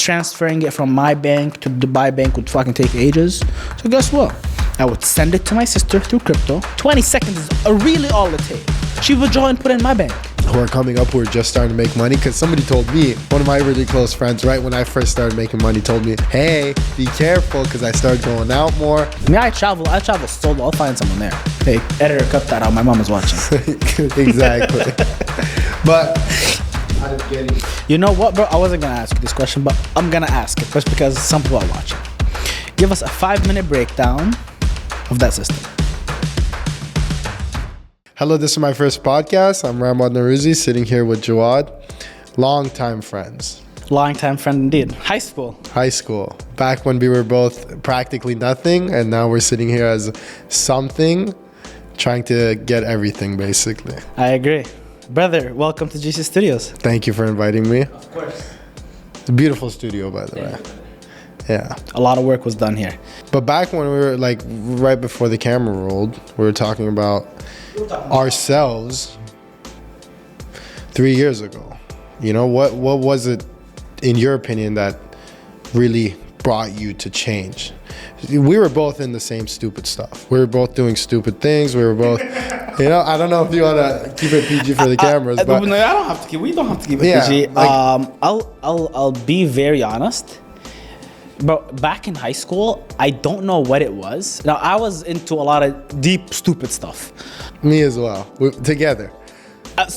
transferring it from my bank to the Dubai bank would fucking take ages. So guess what? I would send it to my sister through crypto. 20 seconds is really all it takes. She would withdraw and put it in my bank. Who are coming up, who are just starting to make money, because somebody told me, one of my really close friends, right when I first started making money, told me, hey, be careful, because I started going out more. I mean, I travel solo. I'll find someone there. Hey, editor, cut that out. My mom is watching. Exactly. But I didn't get it. You know what, bro? I wasn't gonna ask you this question, but I'm gonna ask it just because some people are watching. Give us a 5-minute breakdown of that system. Hello, this is my first podcast. I'm RAMBOD NOROOZI, sitting here with Jawad. Long-time friends. Long-time friend indeed. High school. High school. Back when we were both practically nothing, and now we're sitting here as something, trying to get everything, basically. I agree. Brother, welcome to GC Studios. Thank you for inviting me. Of course. It's a beautiful studio, by the way. Yeah. A lot of work was done here. But back when we were like right before the camera rolled, we were talking about ourselves 3 years ago. You know, what was it, in your opinion, that really brought you to change? We were both in the same stupid stuff. We were both doing stupid things. We were both, you know, I don't know if you want to keep it PG for the cameras, but no, I don't have to keep. We don't have to keep it PG. like, I'll be very honest. But back in high school, I don't know what it was. Now, I was into a lot of deep, stupid stuff. me as well. Together. But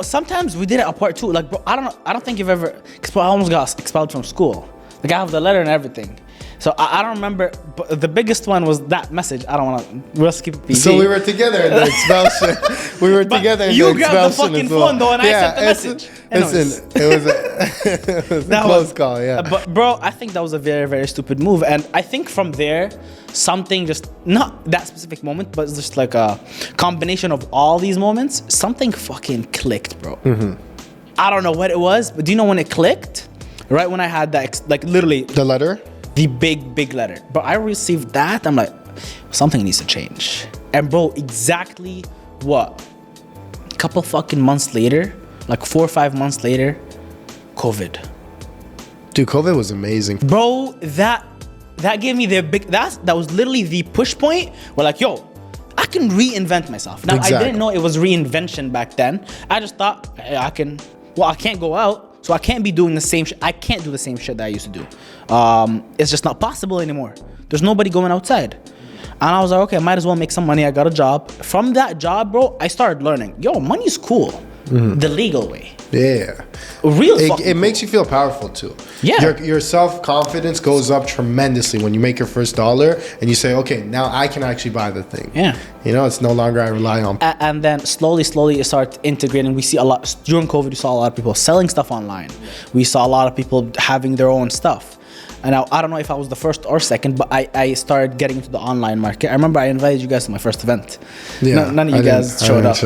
sometimes we did it apart too. Like, bro, I don't think you've ever. Cause I almost got expelled from school. Like, I have the letter and everything. So I don't remember. But the biggest one was that message. I don't want to. We'll skip it PG. So we were together in the expulsion. We were together in the expulsion. You grabbed the fucking phone though, and I sent the message. Listen, it was a close call. Yeah. But bro, I think that was a very, very stupid move, and I think from there, something just not that specific moment, but just like a combination of all these moments, something fucking clicked, bro. I don't know what it was, but do you know when it clicked? Right when I had that, like literally The letter. the big letter. But I received that. I'm like, something needs to change. And bro, exactly what? A couple fucking months later, like 4 or 5 months later, COVID. Dude, COVID was amazing. Bro, that gave me the big. That was literally the push point. Where like, yo, I can reinvent myself. Now Exactly. I didn't know it was reinvention back then. I just thought hey, I can. Well, I can't go out, so I can't be doing the same shit. I can't do the same shit that I used to do. It's just not possible anymore. There's nobody going outside. And I was like, okay, I might as well make some money. I got a job. From that job, bro, I started learning. Yo, money's cool. The legal way. Yeah. It makes you feel powerful too. Yeah. Your self-confidence goes up tremendously when you make your first dollar and you say, okay, now I can actually buy the thing. Yeah. You know, it's no longer I rely on. And then slowly it started integrating. We see a lot, during COVID, we saw a lot of people selling stuff online. We saw a lot of people having their own stuff. And I don't know if I was the first or second, but I started getting into the online market. I remember I invited you guys to my first event. Yeah. None of you guys showed up.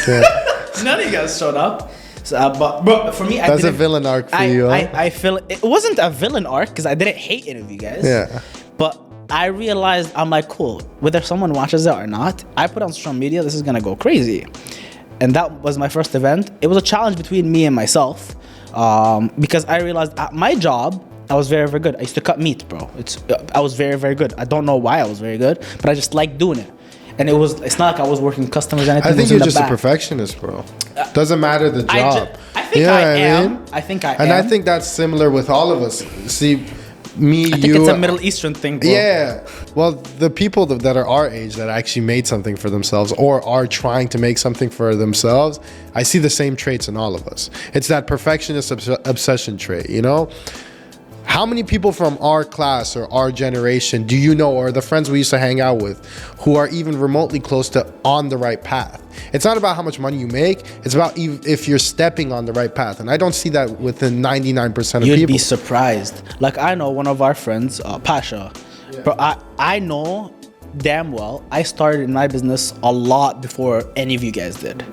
Yeah. None of you guys showed up. So, but bro, for me, That's a villain arc for you. Huh? I feel it wasn't a villain arc because I didn't hate any of you guys. Yeah. But I realized I'm like, cool. Whether someone watches it or not, I put on social media. This is gonna go crazy. And that was my first event. It was a challenge between me and myself because I realized at my job I was very, very good. I used to cut meat, bro. I was very, very good. I don't know why I was very good, but I just liked doing it. And it's not like I was working with customers or anything. I think you're just a perfectionist, bro. Doesn't matter the job. I think I am. I think I am. And I think that's similar with all of us. See, me, I think you. it's a Middle Eastern thing, bro. Yeah. Well, the people that are our age that actually made something for themselves or are trying to make something for themselves, I see the same traits in all of us. It's that perfectionist obsession trait, you know? How many people from our class or our generation do you know, or the friends we used to hang out with, who are even remotely close to on the right path? It's not about how much money you make. It's about if you're stepping on the right path. And I don't see that within 99% of people. You'd be surprised. Like, I know one of our friends, Pasha. Yeah. But I know damn well I started in my business a lot before any of you guys did.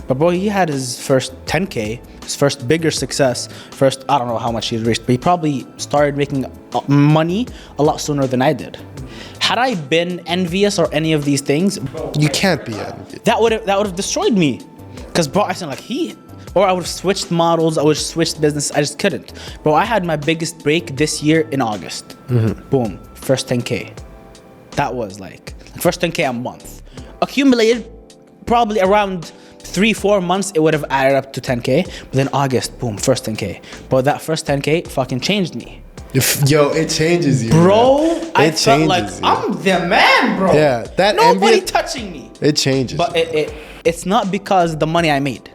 But bro, he had his first 10K, his first bigger success, I don't know how much he reached, but he probably started making money a lot sooner than I did. Had I been envious or any of these things, you can't be envious. That would have destroyed me. Cause bro, I said like Or I would have switched models, I would have switched business. I just couldn't. Bro, I had my biggest break this year in August. Boom, first 10K. That was like, first 10K a month. Accumulated probably around 3-4 months, it would have added up to 10K. But then August, boom, first 10K. But that first 10K fucking changed me. Yo, it changes you, bro. Man. I felt like I'm the man, bro. Yeah, that nobody touching me. It changes. But it's not because the money I made.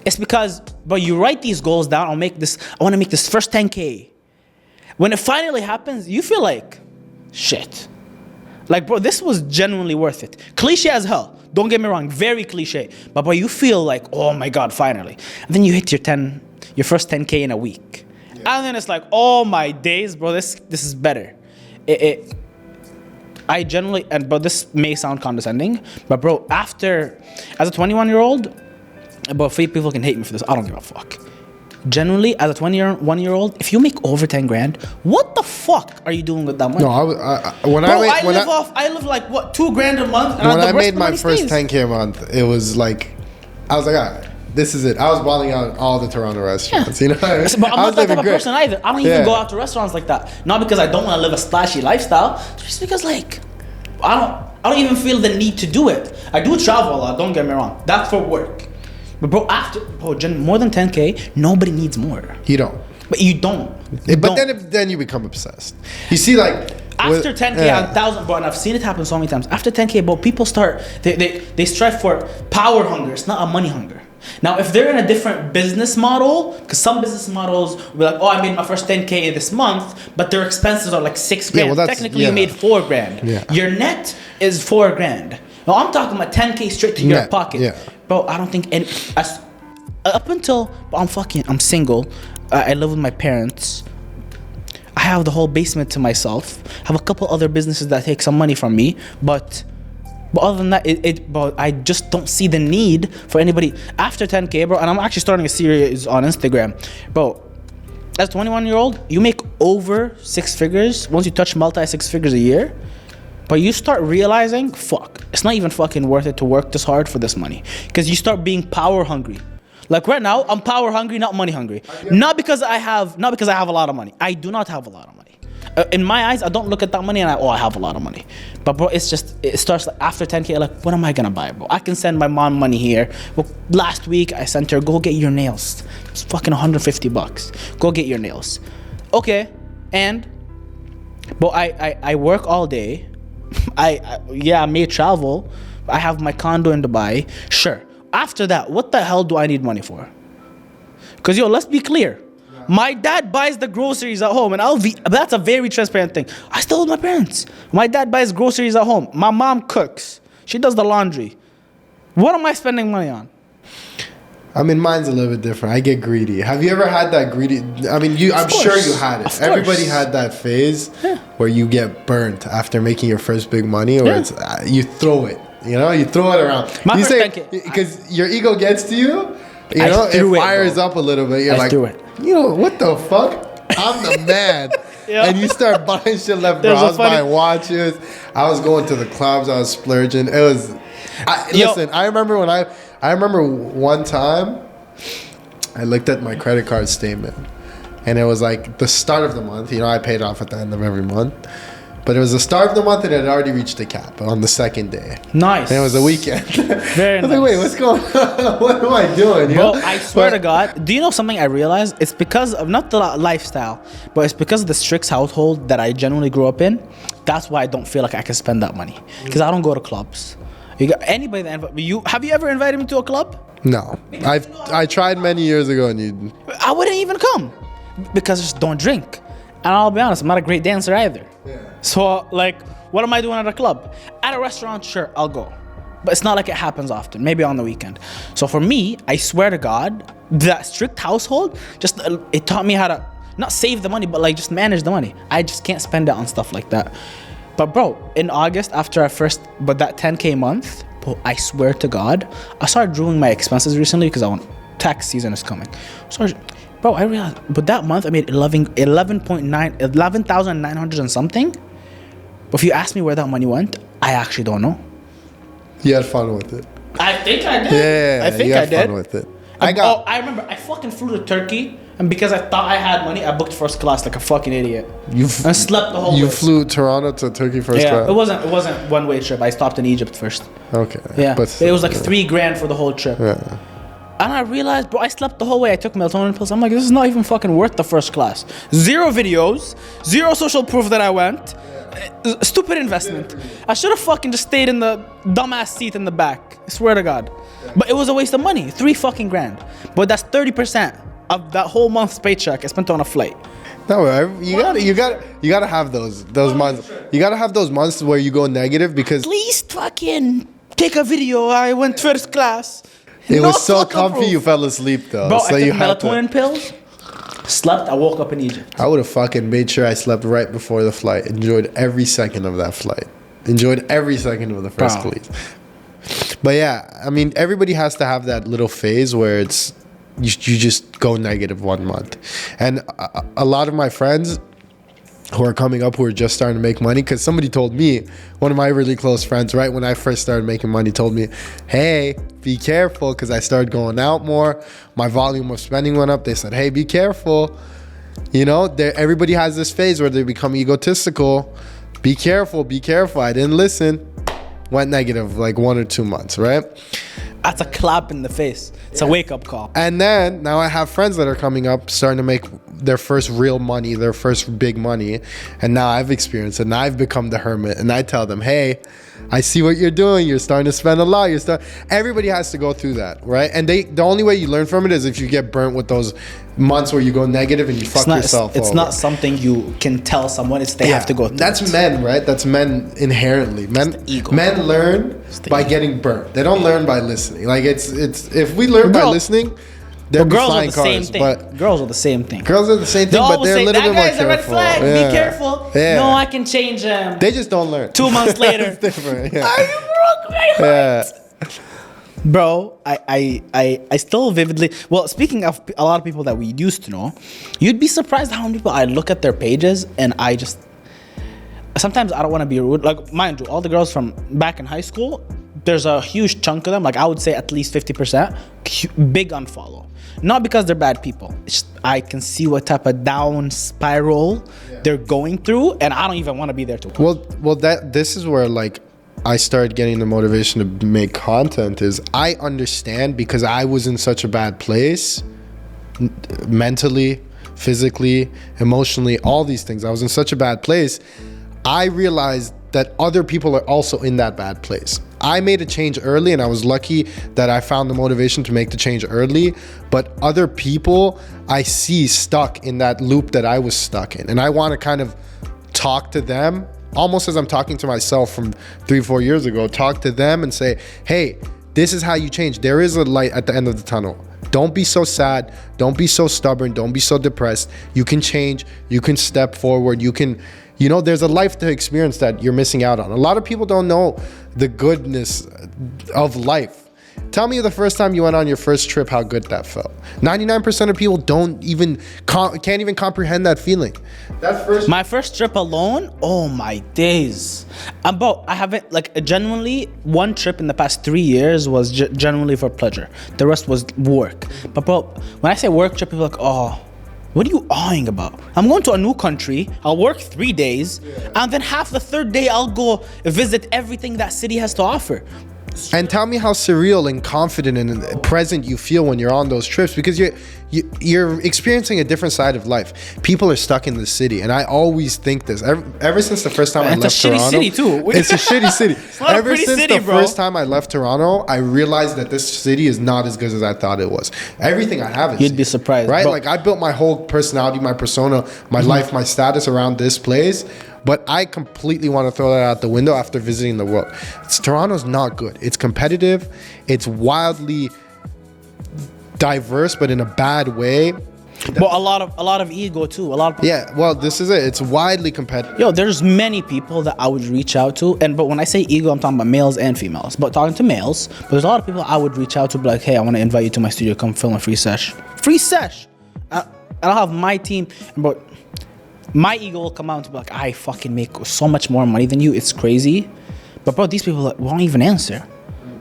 It's because, bro, you write these goals down. I want to make this first 10K. When it finally happens, you feel like, shit. Like, bro, this was genuinely worth it. Cliche as hell. Don't get me wrong, very cliche. But bro, you feel like, oh my God, finally. And then you hit your first 10K in a week. Yeah. And then it's like, oh my days, bro, this is better. I generally, but this may sound condescending, but bro, as a 21-year-old, but people can hate me for this, I don't give a fuck. Generally, as a 21-year-old, if you make over 10 grand, what the fuck are you doing with that money? No, I live like what, 2 grand a month. And when I made my first 10K a month, it was like, I was like, all right, this is it. I was balling out all the Toronto restaurants, you know. But I'm not that type of person either. I don't even go out to restaurants like that. Not because I don't want to live a splashy lifestyle, just because like, I don't even feel the need to do it. I do travel a lot. Don't get me wrong. That's for work. But bro, more than 10K, nobody needs more. You don't. But you don't. Then you become obsessed. You see, like after 10K, 1,000, bro, and I've seen it happen so many times. After 10K, bro, people start they strive for power hunger. It's not a money hunger. Now, if they're in a different business model, because some business models will be like, oh, I made my first 10K this month, but their expenses are like 6 grand. Well, technically, you made 4 grand. Yeah. Your net is 4 grand. Now, I'm talking about 10K straight to your pocket. Yeah. Bro, I don't think up until I'm single. I live with my parents. I have the whole basement to myself. I have a couple other businesses that take some money from me, but other than that, but I just don't see the need for anybody after 10K, bro. And I'm actually starting a series on Instagram, bro. As a 21-year-old, you make over 6 figures once you touch multi-6 figures a year. But you start realizing, fuck, it's not even fucking worth it to work this hard for this money. Because you start being power hungry. Like right now, I'm power hungry, not money hungry. Not because I have a lot of money. I do not have a lot of money. In my eyes, I don't look at that money and I have a lot of money. But bro, it starts like after 10K, like, what am I gonna buy, bro? I can send my mom money here. Well, last week I sent her, go get your nails. It's fucking $150. Go get your nails. Okay, but I work all day. I may travel. I have my condo in Dubai. Sure. After that, what the hell do I need money for? Because let's be clear. Yeah. My dad buys the groceries at home, and that's a very transparent thing. I still with my parents. My dad buys groceries at home. My mom cooks. She does the laundry. What am I spending money on? I mean, mine's a little bit different. I get greedy. Have you ever had that greedy? I mean, I'm sure you had it. Everybody had that phase where you get burnt after making your first big money, or you throw it. You know, you throw it around. You say, because your ego gets to you. You know, it fires up a little bit. You're like, what the fuck? I'm the man. And you start buying shit left, bro. I was buying watches. I was going to the clubs. I was splurging. It was. Listen, I remember one time I looked at my credit card statement, and it was like the start of the month. You know, I paid off at the end of every month. But it was the start of the month and it had already reached the cap on the second day. Nice. And it was a weekend. Very nice. I was like, wait, what's going on? What am I doing? Bro, I swear to God, do you know something I realized? It's because of not the lifestyle, but it's because of the strict household that I genuinely grew up in. That's why I don't feel like I can spend that money. Because I don't go to clubs. You got anybody that have you ever invited me to a club? No. I tried many years ago and I wouldn't even come. Because I just don't drink. And I'll be honest, I'm not a great dancer either. Yeah. So, like, what am I doing at a club? At a restaurant, sure, I'll go. But it's not like it happens often, maybe on the weekend. So for me, I swear to God, that strict household, it taught me how to, not save the money, but like just manage the money. I just can't spend it on stuff like that. But bro, in August, that 10K month, bro, I swear to God, I started drawing my expenses recently because tax season is coming. Bro, I realized, but that month I made 11,900 and something. But if you ask me where that money went, I actually don't know. You had fun with it. I think I did. Yeah, I think I did. Fun with it. I remember I fucking flew to Turkey, and because I thought I had money, I booked first class like a fucking idiot. And slept the whole way. You flew Toronto to Turkey first class? Yeah, it wasn't one way trip. I stopped in Egypt first. Okay. Yeah, but it was like $3,000 for the whole trip. Yeah. And I realized, bro, I slept the whole way. I took melatonin pills. I'm like, this is not even fucking worth the first class. 0 videos, 0 social proof that I went. Stupid investment. I should have fucking just stayed in the dumbass seat in the back. I swear to God. But it was a waste of money. $3 fucking grand. But that's 30% of that whole month's paycheck I spent on a flight. No, you gotta have those months. You gotta have those months where you go negative because At least fucking take a video. I went first class. it was so comfy you fell asleep though. Bro, So I you took had melatonin pills. Slept. I woke up in Egypt. I would have fucking made sure I slept right before the flight. Enjoyed every second of that flight. Enjoyed every second of the first class. But yeah, I mean, everybody has to have that little phase where it's you just go negative 1 month. And a lot of my friends who are coming up who are just starting to make money, because somebody told me, one of my really close friends, right when I first started making money, told me, hey, be careful, because I started going out more. My volume of spending went up. They said, hey, be careful. You know, everybody has this phase where they become egotistical. Be careful, be careful. I didn't listen. Went negative like 1 or 2 months, right? That's a clap in the face. It's a wake-up call. And then now I have friends that are coming up, starting to make their first real money, their first big money. And now I've experienced it, and I've become the hermit. And I tell them, hey, I see what you're doing. You're starting to spend a lot. Everybody has to go through that, right? And the only way you learn from it is if you get burnt with those months where you go negative and you fuck yourself over. It's not something you can tell someone. They have to go through. That's men, right? That's men inherently. Men learn by getting burnt. They don't learn by listening. Like it's if we learn by listening, they're girls are the same thing. But girls are the same thing. Girls are the same thing, but they're a little bit more careful. That guy's a red flag. Yeah. Be careful. Yeah. No, I can change him. They just don't learn. 2 months later. It's different. Yeah. Are you broke my heart? Yeah. Bro, I still vividly. Well, speaking of a lot of people that we used to know, you'd be surprised how many people I look at their pages and I just. Sometimes I don't want to be rude. Like, mind you, all the girls from back in high school, there's a huge chunk of them. Like, I would say at least 50%, big unfollow. Not because they're bad people. It's just, I can see what type of down spiral they're going through, and I don't even want to be there too. Well, this is where like I started getting the motivation to make content. Is I understand because I was in such a bad place, mentally, physically, emotionally, all these things. I was in such a bad place. I realized that other people are also in that bad place. I made a change early, and I was lucky that I found the motivation to make the change early. But other people I see stuck in that loop that I was stuck in. And I want to kind of talk to them, almost as I'm talking to myself from 3-4 years ago, talk to them and say, hey, this is how you change. There is a light at the end of the tunnel. Don't be so sad. Don't be so stubborn. Don't be so depressed. You can change. You can step forward. You can... You know, there's a life to experience that you're missing out on. A lot of people don't know the goodness of life. Tell me the first time you went on your first trip, how good that felt. 99% of people can't even comprehend that feeling. My first trip alone, oh my days. I haven't, like, genuinely, one trip in the past 3 years was genuinely for pleasure. The rest was work. But bro, when I say work trip, people are like, oh, what are you awing about? I'm going to a new country. I'll work 3 days, and then half the third day I'll go visit everything that city has to offer. And tell me how surreal and confident and present you feel when you're on those trips, because you're experiencing a different side of life. People are stuck in the city, and I always think this. Ever since the first time I left Toronto, it's a shitty city too. It's a shitty city. It's not Ever a pretty since city, the bro. first time I left Toronto, I realized that this city is not as good as I thought it was. Everything I have is. You'd be surprised, right? Bro. Like I built my whole personality, my persona, my life, my status around this place. But I completely want to throw that out the window after visiting the world. Toronto's not good. It's competitive. It's wildly diverse, but in a bad way. But a lot of ego too. Yeah, well, this is it. It's widely competitive. Yo, there's many people that I would reach out to, but when I say ego, I'm talking about males and females. But talking to males, but there's a lot of people I would reach out to, be like, hey, I want to invite you to my studio, come film a free sesh. I'll have my team, but my ego will come out and be like, I fucking make so much more money than you. It's crazy. But bro, these people won't even answer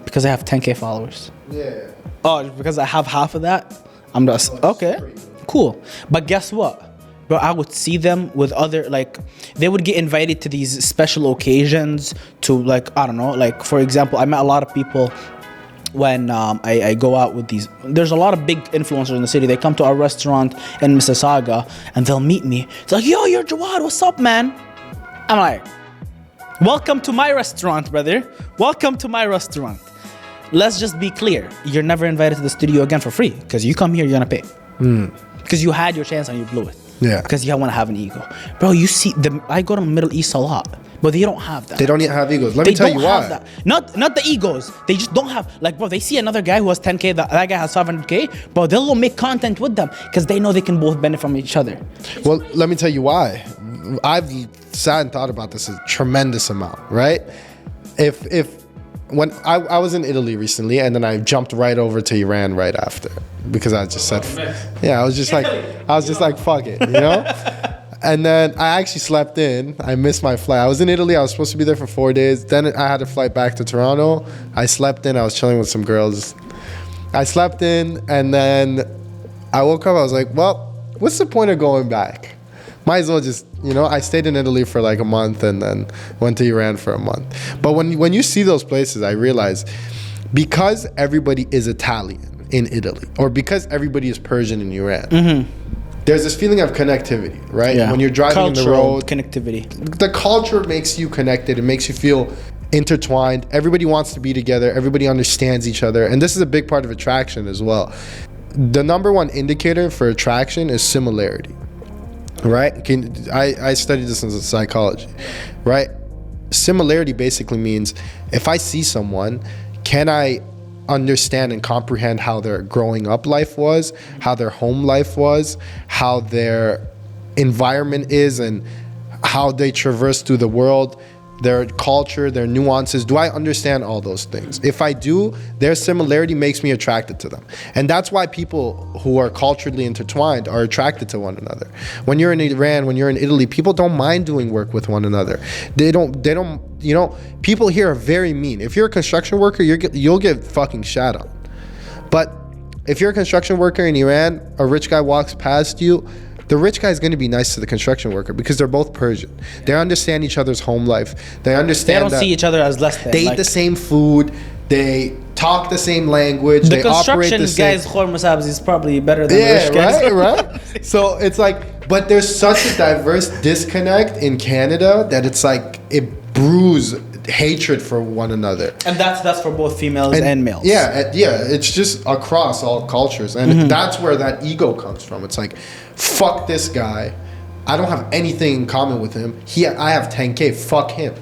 because they have 10K followers. Yeah. Oh, because I have half of that? I'm just okay. Cool. But guess what? Bro, I would see them with other, like, they would get invited to these special occasions to, like, I don't know, like, for example, I met a lot of people when I go out with these. There's a lot of big influencers in the city. They come to our restaurant in Mississauga and they'll meet me. It's like, yo, you're Jawad, what's up, man? I'm like, welcome to my restaurant, brother. Welcome to my restaurant. Let's just be clear. You're never invited to the studio again for free because you come here, you're gonna pay. Because you had your chance and you blew it. Yeah. Because you want to have an ego. Bro, you see, I go to the Middle East a lot, but they don't have that. They don't even have egos. Let me tell you why. That. Not the egos. They just don't have, like, bro, they see another guy who has 10K, that guy has 700K, bro, they'll go make content with them because they know they can both benefit from each other. Well, let me tell you why. I've sat and thought about this a tremendous amount, right? When I was in Italy recently, and then I jumped right over to Iran right after because I just said, yeah, I was just like, fuck it, you know? And then I actually slept in. I missed my flight. I was in Italy. I was supposed to be there for 4 days. Then I had a flight back to Toronto. I slept in. I was chilling with some girls. I slept in, and then I woke up. I was like, well, what's the point of going back? Might as well just, you know, I stayed in Italy for like a month and then went to Iran for a month. But when you see those places, I realize because everybody is Italian in Italy or because everybody is Persian in Iran, there's this feeling of connectivity, right? Yeah. When you're driving in the road, connectivity. The culture makes you connected. It makes you feel intertwined. Everybody wants to be together. Everybody understands each other. And this is a big part of attraction as well. The number one indicator for attraction is similarity. Right? I studied this in psychology, right? Similarity basically means if I see someone, can I understand and comprehend how their growing up life was, how their home life was, how their environment is, and how they traverse through the world, their culture, their nuances. Do I understand all those things? If I do, their similarity makes me attracted to them. And that's why people who are culturally intertwined are attracted to one another. When you're in Iran, when you're in Italy, people don't mind doing work with one another. They don't, you know, people here are very mean. If you're a construction worker, you'll get fucking shat on. But if you're a construction worker in Iran, a rich guy walks past you, the rich guy is going to be nice to the construction worker because they're both Persian. They understand each other's home life. They understand They don't see each other as less than. They eat the same food. They talk the same language. The they construction operate the same. guy's khor masabs is probably better than the rich guys. right. So it's like, but there's such a diverse disconnect in Canada that it's like it brews hatred for one another. And that's for both females and males. Yeah, it's just across all cultures. And that's where that ego comes from. It's like, fuck this guy. I don't have anything in common with him. I have 10K, fuck him.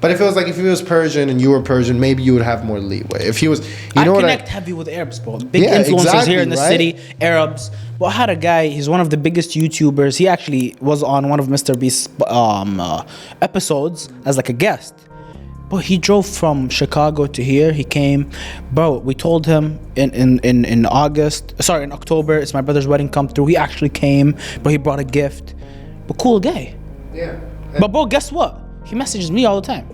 But if he was Persian and you were Persian, maybe you would have more leeway. If he was, I connect heavy with Arabs, bro. Big influencers here in the city, Arabs. Well, I had a guy, he's one of the biggest YouTubers. He actually was on one of Mr. Beast's episodes as like a guest. But he drove from Chicago to here. He came, bro. We told him in October, it's my brother's wedding. Come through. He actually came, but he brought a gift. But cool guy. Yeah. But bro, guess what? He messages me all the time.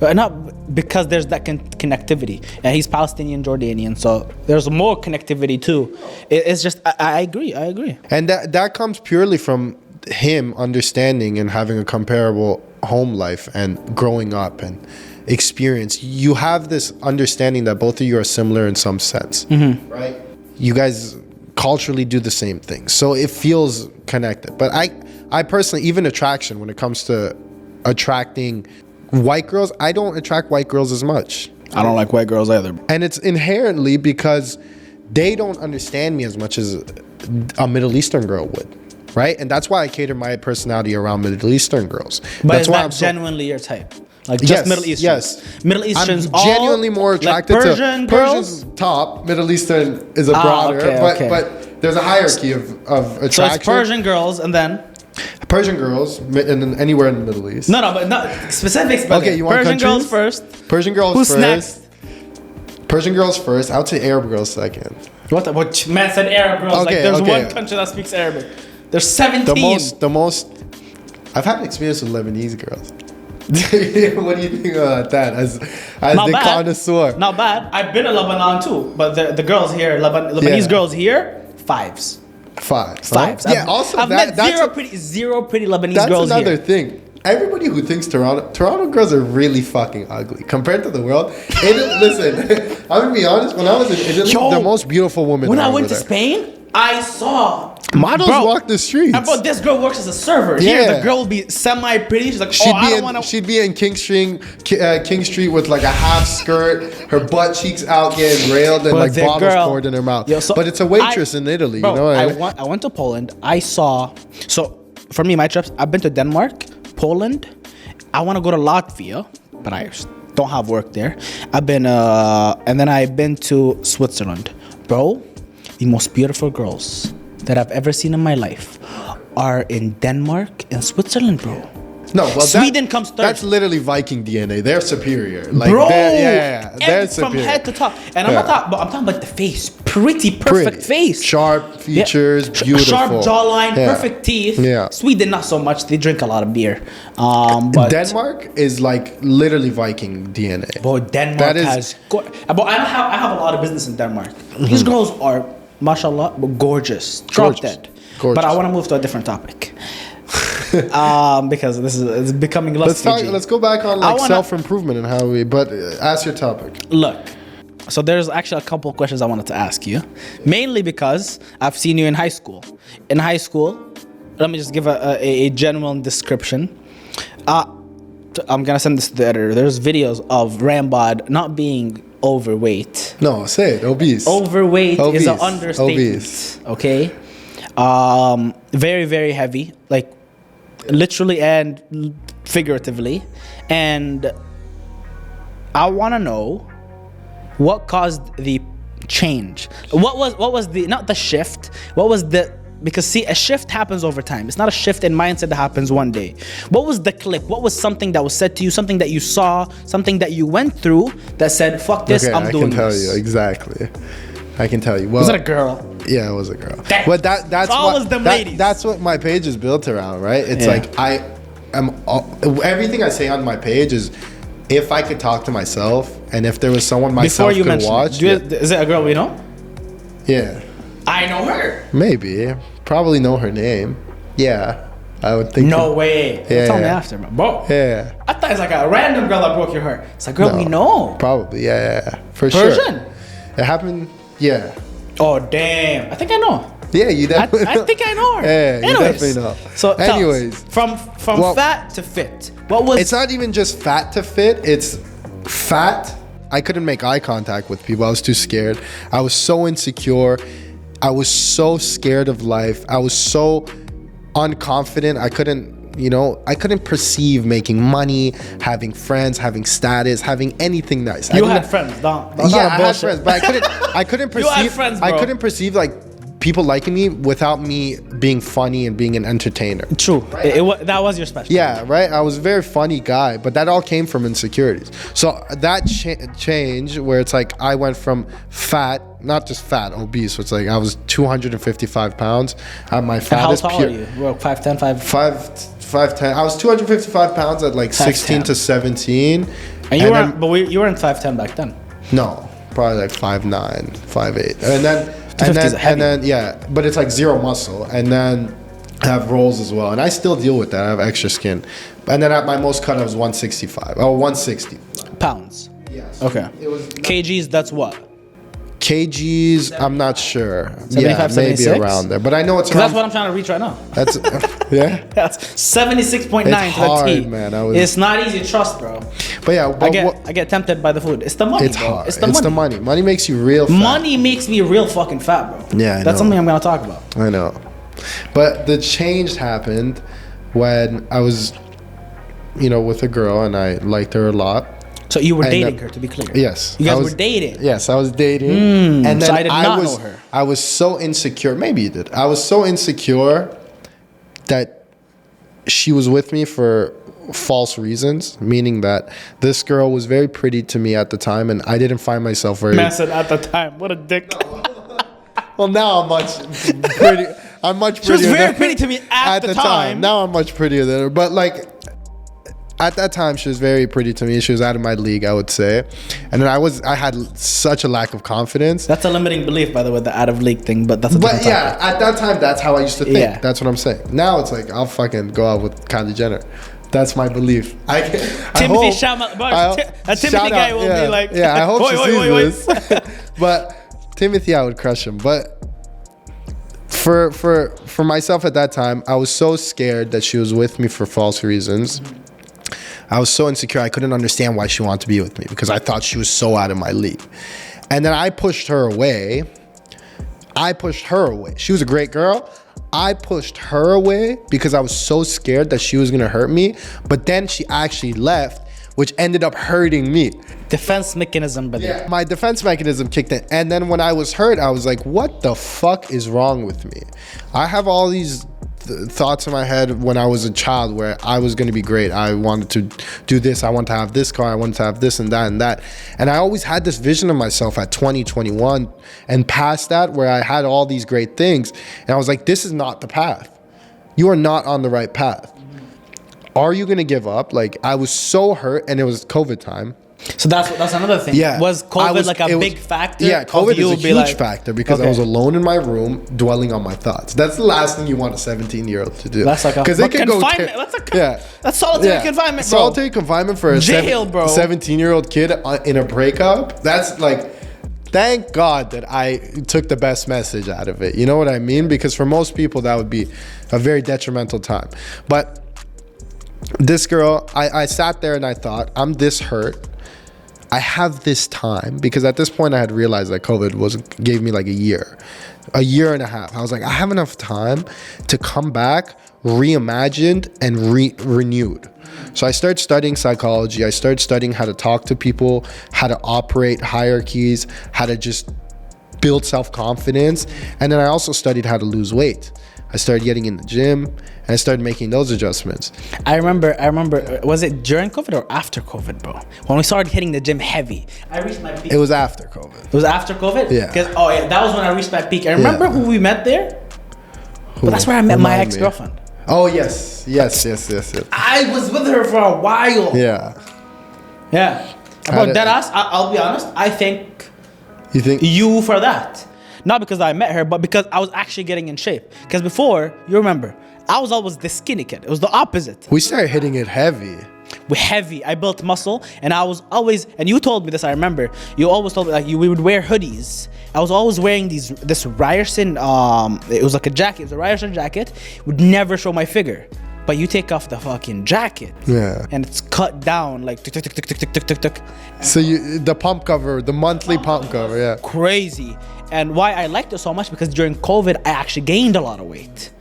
Not because there's that connectivity, and he's Palestinian, Jordanian, so there's more connectivity too. It's just I agree. And that comes purely from him understanding and having a comparable home life and growing up and experience. You have this understanding that both of you are similar in some sense, right? You guys culturally do the same thing, so it feels connected. But I personally, even attraction, when it comes to attracting white girls, I don't attract white girls as much. I don't like white girls either. And it's inherently because they don't understand me as much as a Middle Eastern girl would. Right? And that's why I cater my personality around Middle Eastern girls. But that's is why that genuinely your type? Like just yes, Middle Eastern? Yes. Middle Easterns I'm genuinely more attracted like Persian to girls? Persian's top. Middle Eastern is a broader. Okay. But there's a hierarchy of attraction. So it's Persian girls and then? Persian girls and then anywhere in the Middle East. No, but not specifics. But okay, you want Persian countries? girls first. Persian girls Who's first. Next? Persian girls first. I would say Arab girls second. What man said Arab girls? Okay, like there's okay. one country that speaks Arabic. There's 17. The most. I've had experience with Lebanese girls. What do you think about that as Not the bad. connoisseur? Not bad. I've been to Lebanon too, but the girls here, Lebanese Yeah. girls here, fives. Fives. Fives. Yeah. I've, Also, I've that's met zero pretty Lebanese that's girls another here. thing. Everybody who thinks Toronto girls are really fucking ugly compared to the world. Listen, I'm gonna be honest. When I was in Italy, Yo, the most beautiful women. When are I over went to there. Spain, I saw Models Bro, walk the streets. and bro, this girl works as a server. Here, Yeah. the girl will be semi-pretty. She's like, She'd oh, I be don't in, want to. she'd be in King Street with like a half skirt, her butt cheeks out getting railed, and But like the bottles girl- poured in her mouth. Yo, so but it's a waitress in Italy, Bro, you know what I mean? I went to Poland. I saw. So for me, my trips. I've been to Denmark, Poland. I want to go to Latvia, but I don't have work there. I've been, and then I've been to Switzerland, bro. The most beautiful girls that I've ever seen in my life are in Denmark and Switzerland, bro. No, well, Sweden comes third. That's literally Viking DNA. They're superior. Like, Bro, they're from superior. head to top, and I'm Yeah. not talking, but I'm talking about the face, pretty, perfect Pretty. face, Sharp features, beautiful. sharp jawline, Yeah. perfect teeth. Yeah. Sweden not so much. They drink a lot of beer. But Denmark is like literally Viking DNA. Bro, Denmark That is- has. But I have a lot of business in Denmark. These girls are, mashallah, gorgeous, drop Gorgeous. dead. Gorgeous. But I want to move to a different topic. Because this is it's becoming less. Let's go back on I like wanna- self-improvement and how we, but ask your topic. Look, so there's actually a couple of questions I wanted to ask you, mainly because I've seen you in high school. In high school, let me just give a general description. I'm gonna send this to the editor. There's videos of RAMBOD not being overweight. No, say it. Obese. Overweight is an Obese. understatement. Obese. Okay, very very heavy, like literally and figuratively, and I want to know what caused the change. What was the not the shift? What was the because see a shift happens over time. It's not a shift in mindset that happens one day. What was the click? What was something that was said to you? Something that you saw? Something that you went through that said, "Fuck this, Okay, I'm doing I can tell this." you exactly. I can tell you. Well, Was it a girl? Yeah, it was a girl. Damn. But that's It's always them ladies. That's what my page is built around, right? It's Yeah. like I am everything I say on my page is if I could talk to myself and if there was someone myself Before you could mention, watch. is it a girl we know? Yeah, I know her. maybe. Probably know her name. Yeah, I would think. No way. Yeah, Tell me yeah. after, bro. Yeah. I thought it's like a random girl that broke your heart. It's a girl we know. Probably. Yeah. For Persian? sure. It happened. Yeah. Oh damn! I think I know. Yeah, you definitely. I think I know her. Yeah, you Anyways, definitely know. So, tell us, Anyways. from Well, fat to fit, what was? It's not even just fat to fit. It's fat. I couldn't make eye contact with people. I was too scared. I was so insecure. I was so scared of life. I was so unconfident. I couldn't perceive making money, having friends, having status, having anything nice. you had friends, don't Yeah, I had bullshit. friends, but I couldn't You had perceive. friends, I bro. couldn't perceive like people liking me without me being funny and being an entertainer. True. That was your special. Yeah, right. I was a very funny guy, but that all came from insecurities. So that change, where it's like I went from fat, not just fat, obese. So it's like I was 255 pounds. At my And how fattest, tall are you? Well, 5'10", 5'10". I was 255 pounds at like 16 to 17. And you then- weren't, but you weren't 5'10" back then. No, probably like 5'9", 5'8", and then 250 is heavy. yeah, but it's like zero muscle, and then I have rolls as well, and I still deal with that. I have extra skin, and then at my most cut I was 165. Oh, 160 Pounds. Yes. Okay. It was kgs. That's what. kgs. I'm not sure. 75, yeah, maybe 76? around there, but I know it's Because that's around. what I'm trying to reach right now. That's yeah. That's 76.9 It's to the hard, T. man. I was- It's not easy to trust, bro. But yeah, I get tempted by the food. It's the money, it's bro. hard. It's the money. Money makes you real fat. Money makes me real fucking fat, bro. Yeah, I That's know. something I'm gonna talk about. I know. But the change happened when I was, with a girl and I liked her a lot. So you were And, dating her, to be clear. Yes. You guys I was- were dating. Yes, I was dating. And then so I did not was, know her. I was so insecure. Maybe you did. I was so insecure that she was with me for false reasons, meaning that this girl was very pretty to me at the time and I didn't find myself very... Man said at the time, what a dick. Well, now I'm much pretty. I'm much She was prettier very than- pretty to me at the time. Now I'm much prettier than her. But like, at that time, she was very pretty to me. She was out of my league, I would say. And then I had such a lack of confidence. That's a limiting belief, by the way, the out of league thing. But that's a different topic. At that time, that's how I used to think. Yeah. That's what I'm saying. Now it's like I'll fucking go out with Kylie Jenner. That's my belief. Timothy a Timothy guy will be like, yeah, I hope she sees this. this. But Timothy, I would crush him. But for myself at that time, I was so scared that she was with me for false reasons. I was so insecure. I couldn't understand why she wanted to be with me because I thought she was so out of my league. And then I pushed her away. She was a great girl. I pushed her away because I was so scared that she was going to hurt me. But then she actually left, which ended up hurting me. Defense mechanism, brother. Yeah, my defense mechanism kicked in. And then when I was hurt, I was like, what the fuck is wrong with me? I have all these thoughts in my head when I was a child where I was going to be great. I wanted to do this. I wanted to have this car. I wanted to have this and that and that. And I always had this vision of myself at 20, 21 and past that where I had all these great things. And I was like, this is not the path. You are not on the right path. Are you going to give up? Like, I was so hurt, and it was COVID time. So that's another thing. Yeah. Was COVID a big factor? Yeah, COVID is a huge like, factor because I was alone in my room dwelling on my thoughts. That's the last thing you want a 17-year-old to do. That's like a confinement. That's solitary confinement, bro. Solitary confinement for a jail, bro. 17-year-old kid in a breakup. That's like, thank God that I took the best message out of it. You know what I mean? Because for most people, that would be a very detrimental time. But this girl, I sat there and I thought, I'm this hurt. I have this time, because at this point I had realized that COVID gave me like a year and a half. I was like, I have enough time to come back reimagined and renewed. So I started studying psychology. I started studying how to talk to people, how to operate hierarchies, how to just build self-confidence. And then I also studied how to lose weight. I started getting in the gym, and I started making those adjustments. I remember, was it during COVID or after COVID, bro? When we started hitting the gym heavy. I reached my peak. It was after COVID. It was after COVID? Yeah. That was when I reached my peak. I remember who we met there? But that's where I met my ex-girlfriend. Oh, yes. I was with her for a while. Yeah. Bro, deadass, I'll be honest, I thank you for that. Not because I met her, but because I was actually getting in shape. Because before, you remember, I was always the skinny kid. It was the opposite. We started hitting it heavy. I built muscle, and I was always, and you told me this, I remember. You always told me, like, we would wear hoodies. I was always wearing this Ryerson, it was like a jacket. It was a Ryerson jacket. Would never show my figure. But you take off the fucking jacket. Yeah. And it's cut down, like, tuk, tuk, tuk, tuk, tuk, tuk, tuk, tuk. So the pump cover, the monthly pump cover, yeah. Crazy. And why I liked it so much, because during COVID, I actually gained a lot of weight.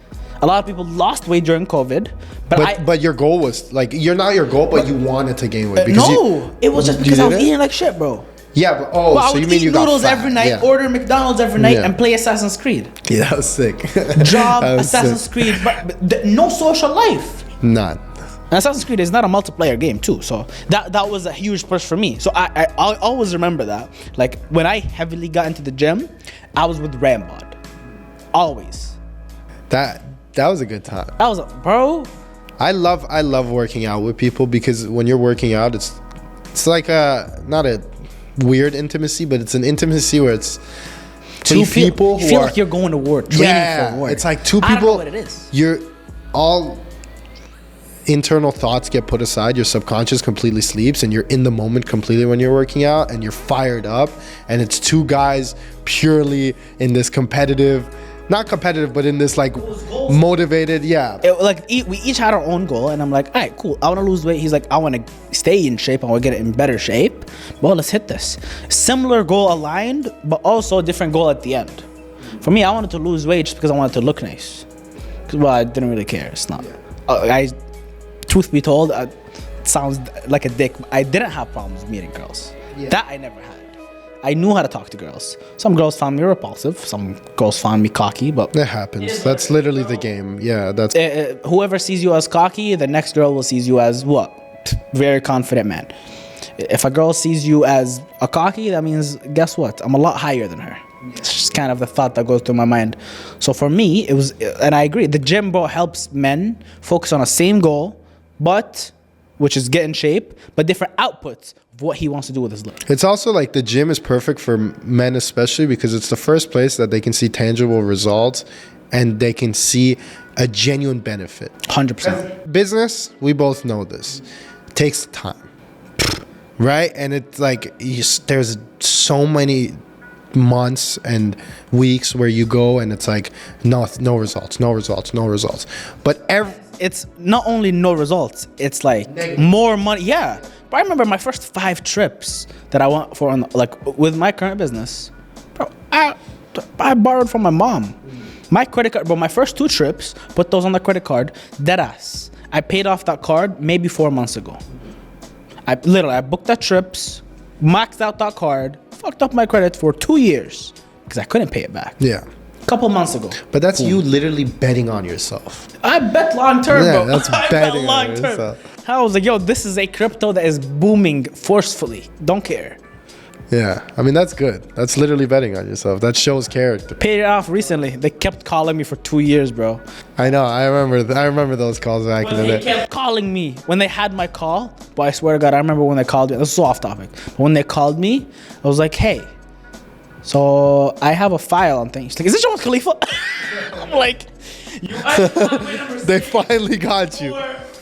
A lot of people lost weight during COVID. But your goal was, like, you're not your goal, but you wanted to gain weight. No, it was just because I was eating like shit, bro. Yeah, but so you mean you got noodles fat. every night, order McDonald's every night, and play Assassin's Creed. Yeah, that was sick. Job, Assassin's Creed, but no social life. None. And Assassin's Creed is not a multiplayer game too, so that was a huge push for me. So I always remember that. Like, when I heavily got into the gym, I was with RAMBOD. Always. That was a good time. Bro. I love working out with people, because when you're working out, it's like not a weird intimacy, but it's an intimacy where it's two people who feel like you're going to war, training for war. It's like two people. I don't know what it is. You're all internal thoughts get put aside, your subconscious completely sleeps, and you're in the moment completely when you're working out, and you're fired up, and it's two guys purely in this not competitive, but in this like motivated, we each had our own goal, and I'm like, all right, cool, I want to lose weight. He's like, I want to stay in shape, I want to get in better shape. Well, let's hit this. Similar goal aligned, but also a different goal at the end. For me, I wanted to lose weight just because I wanted to look nice. Well, I didn't really care. It's not. Truth be told, it sounds like a dick. I didn't have problems meeting girls. That I never had. I knew how to talk to girls. Some girls found me repulsive. Some girls found me cocky, but it happens. That's literally the game. Yeah, that's whoever sees you as cocky, the next girl will see you as what? Very confident man. If a girl sees you as a cocky, that means, guess what? I'm a lot higher than her. It's just kind of the thought that goes through my mind. So for me, it was, and I agree, the gym, bro, helps men focus on a same goal, but which is get in shape, but different outputs of what he wants to do with his life. It's also like the gym is perfect for men, especially because it's the first place that they can see tangible results and they can see a genuine benefit. 100%. Business, we both know this, takes time, right? And it's like there's so many months and weeks where you go and it's like no results. But it's not only no results, it's like more money. Yeah. But I remember my first 5 trips that I went for on with my current business. Bro, I borrowed from my mom. My credit card, bro, my first 2 trips, put those on the credit card, deadass. I paid off that card maybe 4 months ago. I booked the trips, maxed out that card, fucked up my credit for 2 years because I couldn't pay it back. Yeah. Couple months ago. But that's you literally betting on yourself. I bet long term, Yeah, bro. that's I betting bet long on term. yourself. I was like, yo, this is a crypto that is booming forcefully. Don't care. Yeah, I mean, that's good. That's literally betting on yourself. That shows character. Paid it off recently. They kept calling me for 2 years, bro. I know. I remember those calls back in the They day. kept calling me when they had my call. But I swear to God, I remember when they called me. This is so off topic. But when they called me, I was like, hey, so I have a file on things. Like, is this John Khalifa? I'm like, They finally got you.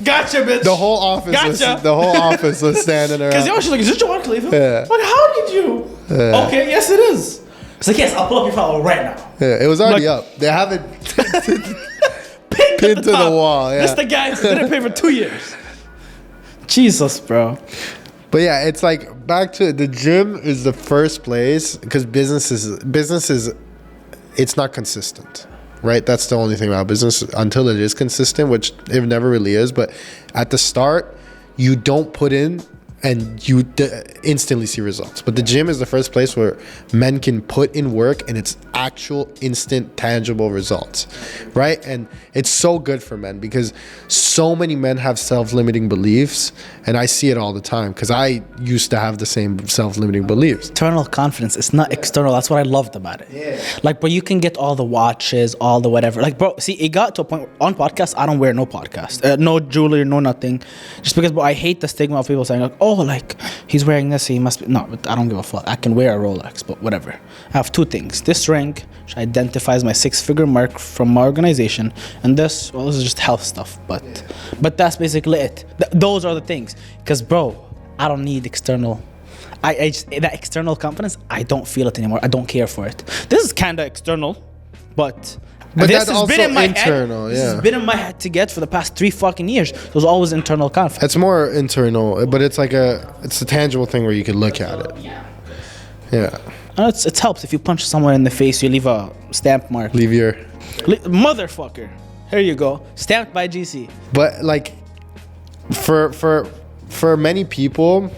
Gotcha, bitch. The whole office. Gotcha. Was standing around. Because yo, she's like, is this John Khalifa? Yeah. I'm like, how did you? Yeah. Okay, yes, it is. It's like, yes, I'll pull up your file right now. Yeah, it was already Like- up. They have it Pinned pinned to the wall. Yeah. That's the guy who didn't pay for 2 years. Jesus, bro. But yeah, it's like back to the gym is the first place because business is it's not consistent, right? That's the only thing about business until it is consistent, which it never really is. But at the start, you don't put in and you instantly see results. But the gym is the first place where men can put in work and it's actual instant tangible results, right? And it's so good for men because so many men have self-limiting beliefs, and I see it all the time because I used to have the same self-limiting beliefs. Internal confidence. It's not external. That's what I loved about it. Yeah. Like, bro, you can get all the watches, all the whatever. Like, bro, see, it got to a point on podcast. I don't wear no podcast, no jewelry, no nothing, just because, bro, I hate the stigma of people saying like, oh, like he's wearing this, he must be. No, but I don't give a fuck. I can wear a Rolex, but whatever. I have 2 things. This ring, which identifies my 6-figure mark from my organization, and this, well, this is just health stuff. But that's basically it. Those are the things. Because, bro, I don't need external. I just, that external confidence, I don't feel it anymore. I don't care for it. This is kind of external, but this that's has also been in my internal, head. This yeah. has been in my head to get for the past 3 fucking years. It was always internal confidence. It's more internal, but it's like it's a tangible thing where you can look at it. Yeah. And it helps if you punch someone in the face, you leave a stamp mark. Leave your. Motherfucker. Here you go. Stamped by GC. But like, for many people,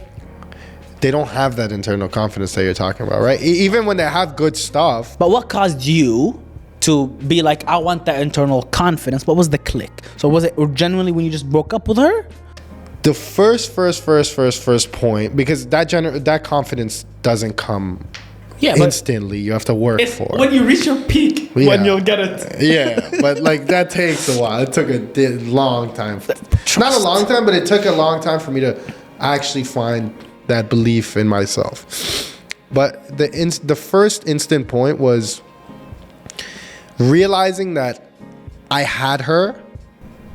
they don't have that internal confidence that you're talking about, right? Even when they have good stuff. But what caused you to be like, I want that internal confidence? What was the click? So was it genuinely when you just broke up with her? The first point, because that confidence doesn't come instantly. You have to work for it. When you reach your peak, when you'll get it. Yeah, but like that takes a while. It took a long time. Not a long time, but it took a long time for me to actually find that belief in myself. But the first instant point was realizing that I had her,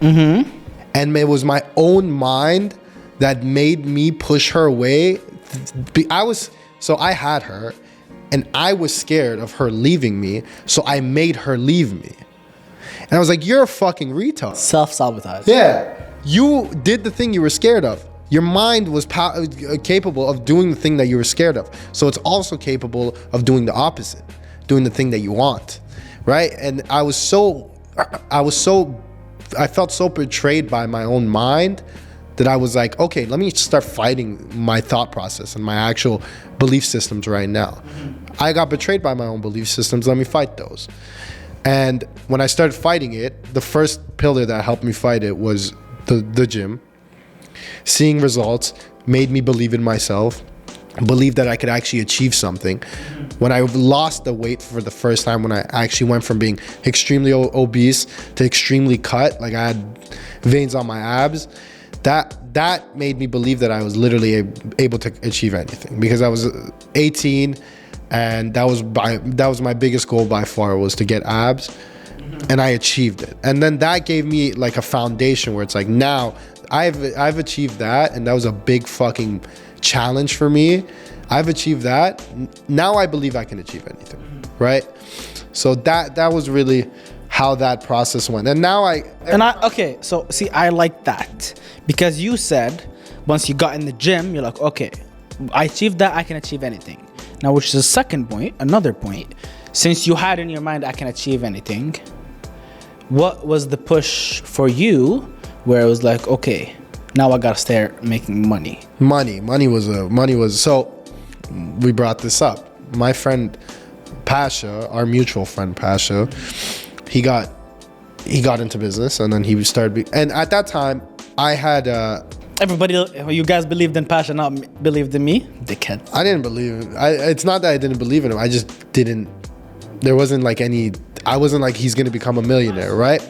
and it was my own mind that made me push her away. I had her, and I was scared of her leaving me, so I made her leave me. And I was like, you're a fucking retard. Self-sabotage. Yeah. You did the thing you were scared of. Your mind was capable of doing the thing that you were scared of. So it's also capable of doing the opposite, doing the thing that you want, right? And I felt so betrayed by my own mind that I was like, okay, let me start fighting my thought process and my actual belief systems right now. I got betrayed by my own belief systems. Let me fight those. And when I started fighting it, the first pillar that helped me fight it was the gym. Seeing results made me believe in myself, believe that I could actually achieve something. When I lost the weight for the first time, when I actually went from being extremely obese to extremely cut, like I had veins on my abs, that made me believe that I was literally able to achieve anything, because I was 18, and that was my biggest goal by far, was to get abs, and I achieved it. And then that gave me like a foundation where it's like, now I've achieved that, and that was a big fucking challenge for me. I've achieved that. Now I believe I can achieve anything, right? So that was really how that process went. And now okay, so see, I like that, because you said once you got in the gym, you're like, okay, I achieved that, I can achieve anything. Now, which is the second point, another point. Since you had in your mind, I can achieve anything, what was the push for you where it was like, okay, now I gotta start making money? Money was, so we brought this up. My friend Pasha, our mutual friend Pasha, he got into business, and then he started, and at that time I had everybody, you guys believed in Pasha, not believed in me, dickhead. I didn't believe it's not that I didn't believe in him, I just didn't, there wasn't like any, I wasn't like, he's gonna become a millionaire, right?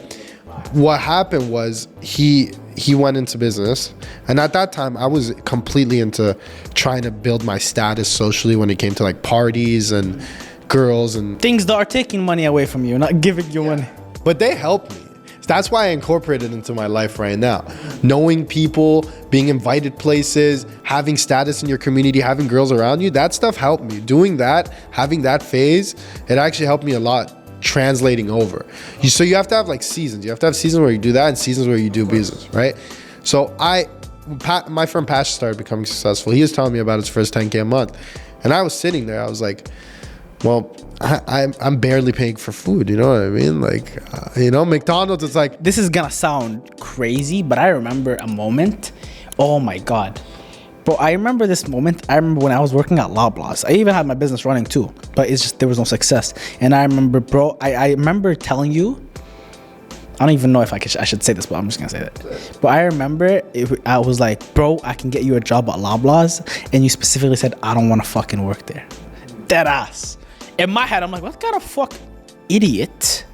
What happened was he went into business, and at that time I was completely into trying to build my status socially when it came to like parties and girls and things that are taking money away from you, not giving you money. But they helped me. That's why I incorporated into my life right now. Knowing people, being invited places, having status in your community, having girls around you, that stuff helped me. Doing that, having that phase, it actually helped me a lot translating over. So you have to have like seasons. You have to have seasons where you do that and seasons where you do business, right? So my friend Pasha started becoming successful. He was telling me about his first 10K a month. And I was sitting there, I was like, well, I'm barely paying for food, you know what I mean? Like, McDonald's, it's like... This is gonna sound crazy, but I remember a moment. Oh my God. Bro, I remember this moment. I remember when I was working at Loblaws. I even had my business running too, but it's just, there was no success. And I remember, bro, I remember telling you, I don't even know if I should say this, but I'm just gonna say that. But I remember, I was like, bro, I can get you a job at Loblaws. And you specifically said, I don't wanna fucking work there. Dead ass. In my head, I'm like, what kind of fuck idiot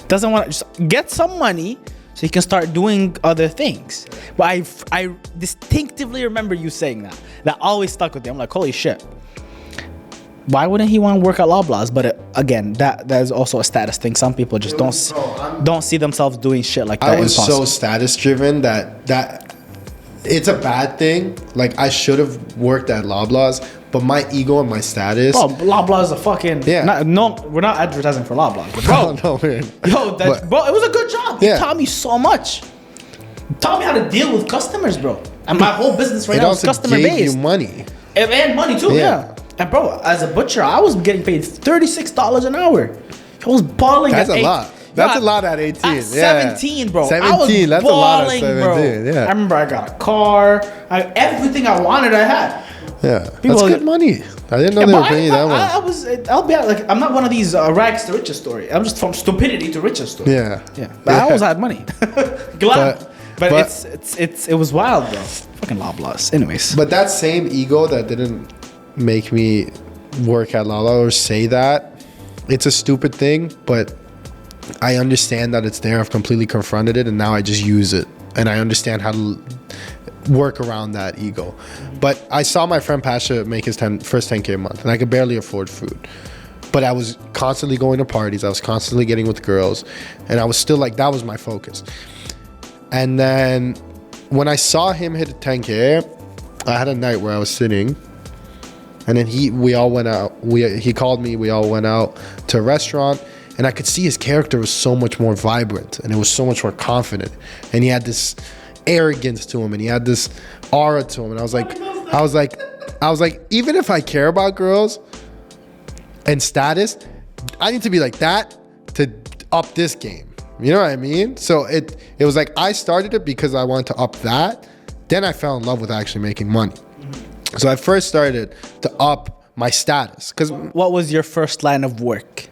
doesn't want to just get some money so he can start doing other things? But I distinctively remember you saying that. That always stuck with me. I'm like, holy shit. Why wouldn't he want to work at Loblaws? But again, that is also a status thing. Some people just don't see themselves doing shit like that. I was so status driven that it's a bad thing. Like, I should have worked at Loblaws, but my ego and my status. Bro, Loblaws is a fucking... Yeah. We're not advertising for Loblaws. Bro, no, man. Bro, it was a good job. Yeah. It taught me so much. It taught me how to deal with customers, bro. And my whole business right now is customer based. It also gave you money. And money too, yeah. And bro, as a butcher, I was getting paid $36 an hour. I was balling. That's a lot. That's a lot at 18. At 17, bro. 17, that's balling, a lot at 17, bro. Yeah. I remember I got a car. Everything I wanted, I had. Yeah, that's good money. I didn't know they were paying you that much. I'll be like, I'm not one of these rags to riches story. I'm just from stupidity to riches story. Yeah. But I always had money. Glad. But it was wild, bro. Fucking Loblaws. Anyways. But that same ego that didn't make me work at Lala or say that, it's a stupid thing, but I understand that it's there. I've completely confronted it, and now I just use it, and I understand how to work around that ego. But I saw my friend Pasha make his first 10K a month, and I could barely afford food, but I was constantly going to parties, I was constantly getting with girls, and I was still like, that was my focus. And then when I saw him hit 10K, I had a night where I was sitting, and then we all went out. He called me, we all went out to a restaurant, and I could see his character was so much more vibrant, and it was so much more confident, and he had this arrogance to him, and he had this aura to him, and I was like, even if I care about girls and status, I need to be like that to up this game. You know what I mean? So it was like, I started it because I wanted to up that. Then I fell in love with actually making money. So I first started to up my status. Cause what was your first line of work?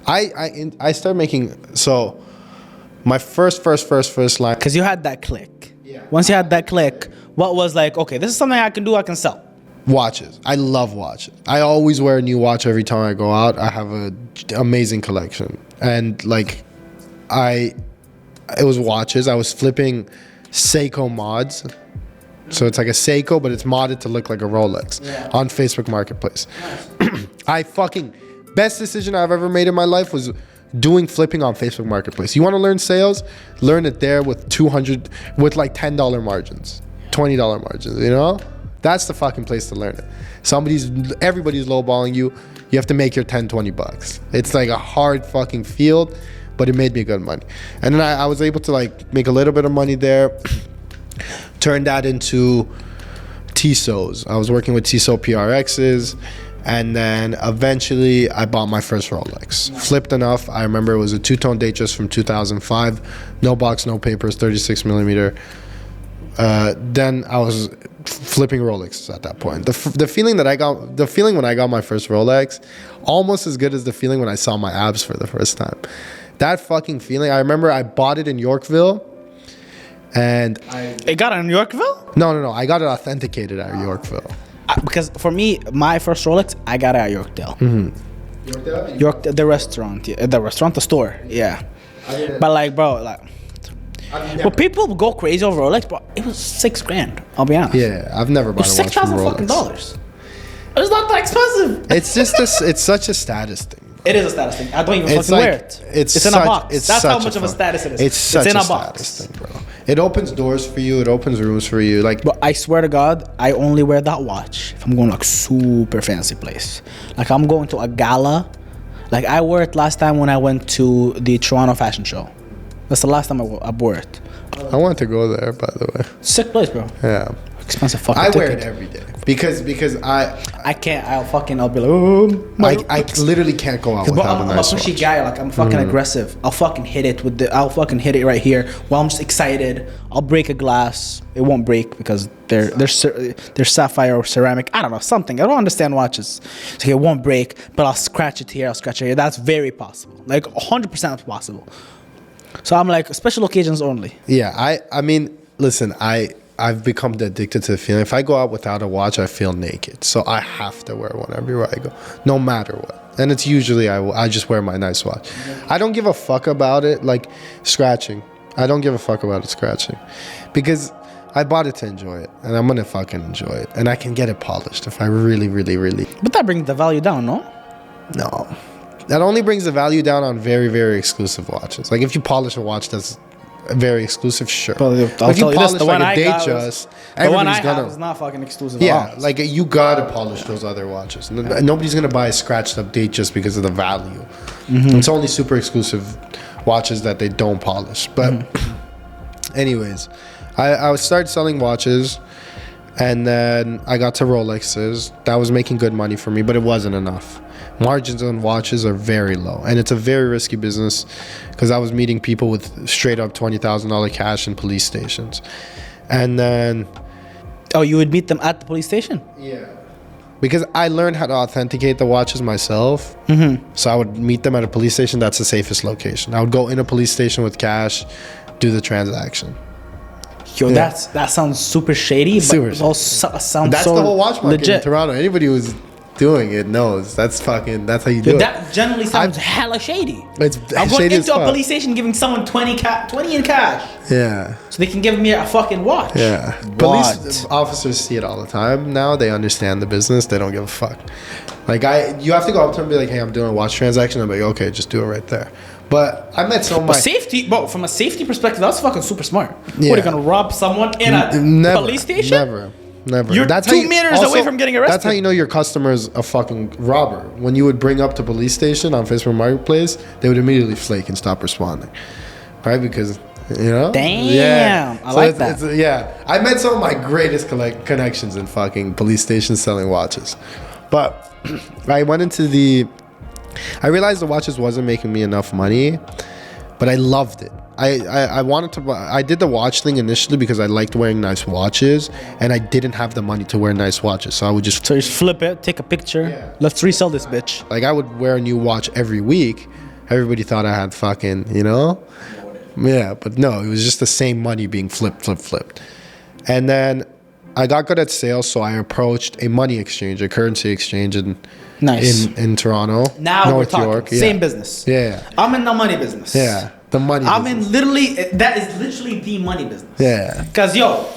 I started making, so my first line. Cause you had that click. Yeah. Once you had that click, what was like, okay, this is something I can do, I can sell. Watches. I love watches. I always wear a new watch every time I go out. I have an amazing collection. And like, it was watches. I was flipping Seiko mods. So it's like a Seiko, but it's modded to look like a Rolex on Facebook Marketplace. Best decision I've ever made in my life was doing flipping on Facebook Marketplace. You want to learn sales? Learn it there with like $10 margins, $20 margins, you know? That's the fucking place to learn it. Everybody's lowballing you. You have to make your 10, 20 bucks. It's like a hard fucking field, but it made me good money. And then I was able to like make a little bit of money there. Turned that into Tissot's. I was working with Tissot PRXs, and then eventually I bought my first Rolex. Flipped enough. I remember it was a two-tone Datejust from 2005. No box, no papers, 36 millimeter. Then I was flipping Rolexes at that point. The feeling when I got my first Rolex, almost as good as the feeling when I saw my abs for the first time. That fucking feeling. I remember I bought it in Yorkville. And It got it in Yorkville? No. I got it authenticated at Yorkville. Because for me, my first Rolex, I got it at Yorkdale. Yorkdale? The restaurant, the store, yeah. But like, bro, like, well, people go crazy over Rolex, but it was $6,000. I'll be honest. Yeah, I've never bought a watch from Rolex. $6,000. It's not that expensive. It's just it's such a status thing. It is a status thing. I don't even fucking wear it. It's in a box. That's how much of a status it is. It's such in a a box. status thing, bro. It opens doors for you. It opens rooms for you. Like, but I swear to God, I only wear that watch if I'm going to like super fancy place. Like I'm going to a gala. Like I wore it last time when I went to the Toronto Fashion Show. That's the last time I wore it. I want to go there, by the way. Sick place, bro. Yeah. Expensive fucking I ticket. wear it every day because I can't. I'll be like, oh, I literally can't go out without a nice I'm a pushy watch. guy. Like I'm fucking aggressive. I'll fucking hit it I'll fucking hit it right here while I'm just excited. I'll break a glass. It won't break because they're sapphire or ceramic. I don't know, something. I don't understand watches. So it won't break, but I'll scratch it here. I'll scratch it here. That's very possible. Like 100% possible. So I'm like special occasions only. Yeah, I mean, listen, I've become addicted to the feeling. If I go out without a watch, I feel naked. So I have to wear one everywhere I go, no matter what. And it's usually I just wear my nice watch. I don't give a fuck about it, like scratching. I don't give a fuck about it scratching. Because I bought it to enjoy it. And I'm going to fucking enjoy it. And I can get it polished if I really, really, really... But that brings the value down, no? No. That only brings the value down on very, very exclusive watches. Like if you polish a watch that's very exclusive, sure. But if you polish like a Datejust, the one I everybody's gonna. have is not fucking exclusive. Yeah, like you gotta polish those other watches. Nobody's gonna buy a scratched up Datejust because of the value. Mm-hmm. It's only super exclusive watches that they don't polish. But anyways, I started selling watches, and then I got to Rolexes. That was making good money for me, but it wasn't enough. Margins on watches are very low, and it's a very risky business because I was meeting people with straight up $20,000 cash in police stations. And then you would meet them at the police station? Yeah, because I learned how to authenticate the watches myself. So I would meet them at a police station. That's the safest location. I would go in a police station with cash, do the transaction. Yo, that sounds super shady, but it also sounds that's so the whole watch market legit. in Toronto. Anybody who's doing it knows that's how you do it. That generally sounds hella shady. I'm going shady into a police station giving someone 20 in cash. Yeah. So they can give me a fucking watch. Yeah. Police officers see it all the time now. They understand the business. They don't give a fuck. Like you have to go up to them and be like, hey, I'm doing a watch transaction. I'm like, okay, just do it right there. But I met so much safety. But from a safety perspective, that's fucking super smart. Yeah. What, are you gonna rob someone in a police station? Never. You're 2 meters away from getting arrested. That's how you know your customer's a fucking robber. When you would bring up to police station on Facebook Marketplace, they would immediately flake and stop responding. Right? Because, you know? Damn. I like that. Yeah. I met some of my greatest connections in fucking police stations selling watches. But I went into I realized the watches wasn't making me enough money, but I loved it. I wanted to buy, I did the watch thing initially because I liked wearing nice watches, and I didn't have the money to wear nice watches, so I would just flip it, take a picture. Yeah. Let's resell this bitch. Like I would wear a new watch every week. Everybody thought I had fucking, you know? Yeah, but no, it was just the same money being flipped. And then I got good at sales, so I approached a money exchange, a currency exchange in Toronto. Now North we're talking. York. Same business. Yeah. I'm in the money business. Yeah. The money I business. mean, literally, that is literally the money business. Yeah. Because, yo,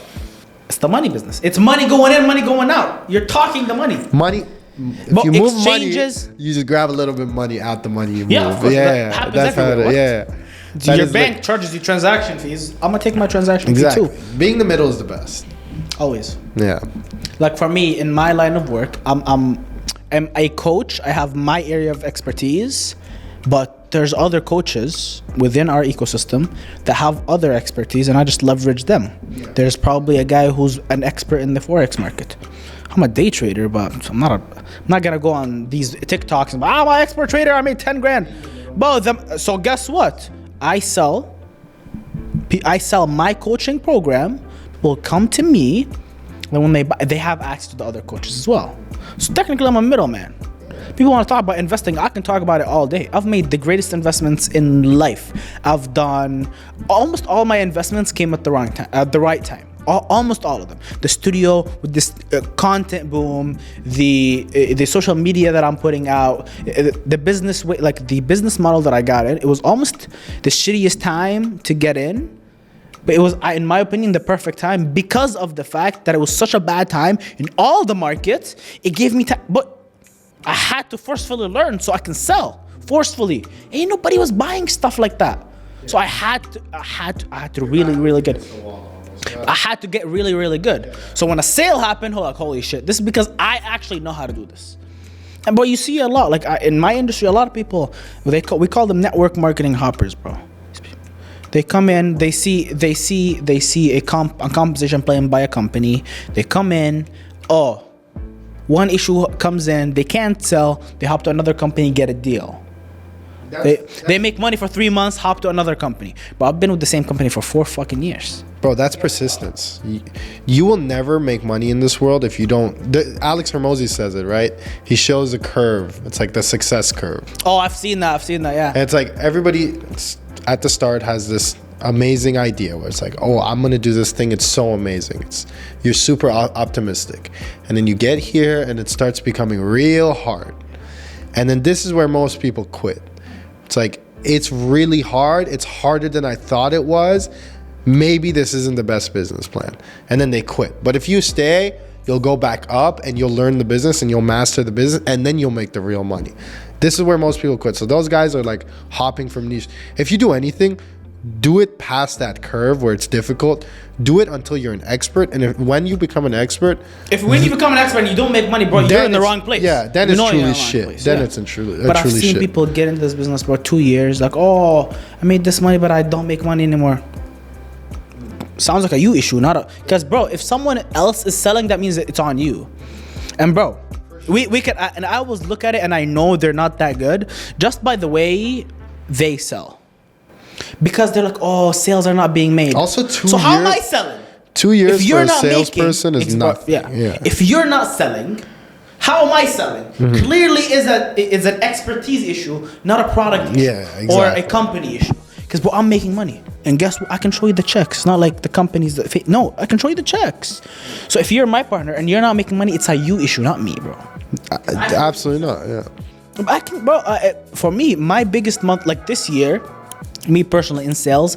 it's the money business. It's money going in, money going out. You're talking the money. Money. If But you move exchanges- money, you just grab a little bit of money out the money you move. Yeah, of course. That happens that's everywhere. how What? That Your is bank like- charges you transaction fees. I'm going to take my transaction exactly. fee too. Being the middle is the best. Always. Yeah. Like for me, in my line of work, I'm a coach. I have my area of expertise, but there's other coaches within our ecosystem that have other expertise, and I just leverage them. Yeah. There's probably a guy who's an expert in the forex market. I'm a day trader, but I'm not gonna go on these TikToks and I'm an expert trader. I made 10 grand. So guess what? I sell my coaching program. Will come to me, and when they buy, they have access to the other coaches as well. So technically, I'm a middleman. People want to talk about investing. I can talk about it all day. I've made the greatest investments in life. I've done almost all my investments came at the wrong time, at the right time. Almost all of them. The studio with this content boom, the social media that I'm putting out, the business way, like the business model that I got in. It was almost the shittiest time to get in. But it was, in my opinion, the perfect time because of the fact that it was such a bad time in all the markets. It gave me time, but I had to forcefully learn so I can sell forcefully. Ain't nobody was buying stuff like that. So I had to really get. I had to get really good. So when a sale happened, holy shit! This is because I actually know how to do this. And but you see a lot, like in my industry, a lot of people we call them network marketing hoppers, bro. They come in, they see a composition plan by a company. They come in, one issue comes in, they can't sell, they hop to another company and get a deal. They make money for 3 months, hop to another company. But I've been with the same company for 4 fucking years. Bro, that's persistence. You will never make money in this world if you don't. Alex Hormozi says it, right? He shows a curve. It's like the success curve. Oh, I've seen that, yeah. And it's like everybody at the start has this amazing idea where it's like, oh, I'm gonna do this thing. It's so amazing. You're super optimistic, and then you get here and it starts becoming real hard. And then this is where most people quit. It's like, it's really hard. It's harder than I thought it was. Maybe this isn't the best business plan. And then they quit. But if you stay, you'll go back up and you'll learn the business and you'll master the business, and then you'll make the real money. This is where most people quit. So those guys are like hopping from niche. If you do anything, do it past that curve where it's difficult. Do it until you're an expert. And when you become an expert, when you become an expert and you don't make money, bro, you're in the wrong place. Yeah, then it's truly shit. Then it's truly But I've seen people get into this business for 2 years, like, oh, I made this money, but I don't make money anymore. Sounds like a you issue, not a. Because, bro, if someone else is selling, that means that it's on you. And, bro, we can. And I always look at it, and I know they're not that good just by the way they sell. Because they're like, oh, sales are not being made. Also, 2 years. So how am I selling? 2 years for a salesperson is nothing. Yeah. If you're not selling, how am I selling? Mm-hmm. Clearly, is an expertise issue, not a product issue, exactly. or a company issue. Because, bro, I'm making money, and guess what? I can show you the checks. It's not like the companies that. No, I can show you the checks. So if you're my partner and you're not making money, it's a you issue, not me, bro. Absolutely not. Yeah. For me, my biggest month, like this year, me personally in sales,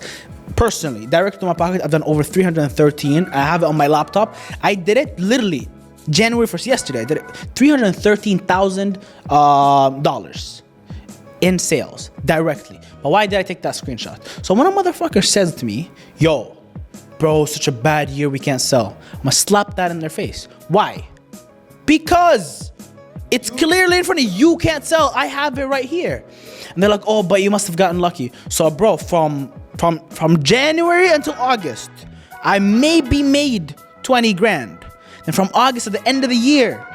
direct to my pocket, I've done over 313. I have it on my laptop. I did it literally January 1st, yesterday. I did it $313,000 in sales directly. But why did I take that screenshot? So when a motherfucker says to me, yo, bro, such a bad year, we can't sell, I'm gonna slap that in their face. Why? Because it's clearly in front of you, you can't sell. I have it right here. And they're like, oh, but you must have gotten lucky. So, bro, from January until August, I maybe made 20 grand. And from August to the end of the year,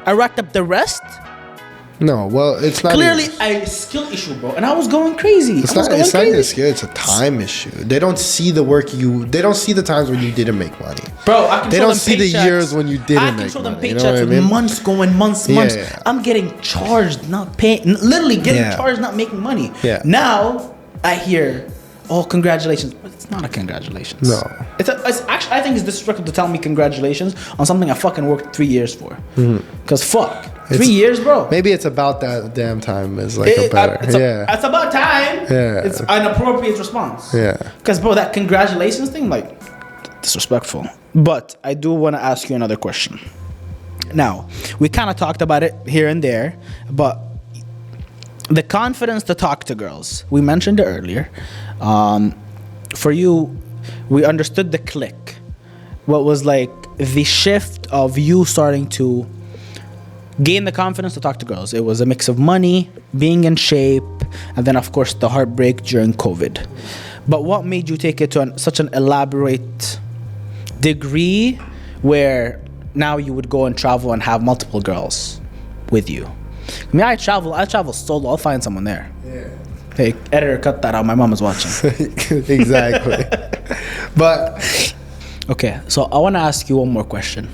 I racked up the rest. No, well, it's not clearly a skill issue, bro. And I was going crazy. It's not a skill. It's a time issue. They don't see the work they don't see the times when you didn't make money. Bro, I can they show don't them see paychecks. the years when you didn't make money. I can show them paychecks you know with months going, months. Yeah. I'm getting charged, not paying. Literally getting charged, not making money. Yeah. Now I hear, oh, congratulations. But it's not a congratulations. No. It's actually, I think it's disrespectful to tell me congratulations on something I fucking worked 3 years for. Because fuck. 3 years, bro. Maybe it's about that damn time is like a better. It's about time. Yeah. It's an appropriate response. Yeah. Because, bro, that congratulations thing, like, disrespectful. But I do want to ask you another question. Now, we kind of talked about it here and there, but the confidence to talk to girls, we mentioned it earlier. For you, we understood the click. What was like the shift of you starting to gain the confidence to talk to girls? It was a mix of money, being in shape, and then, of course, the heartbreak during COVID. But what made you take it to such an elaborate degree where now you would go and travel and have multiple girls with you? I mean, I travel solo. I'll find someone there. Yeah. Hey, editor, cut that out. My mom is watching. Exactly. But okay, so I want to ask you one more question.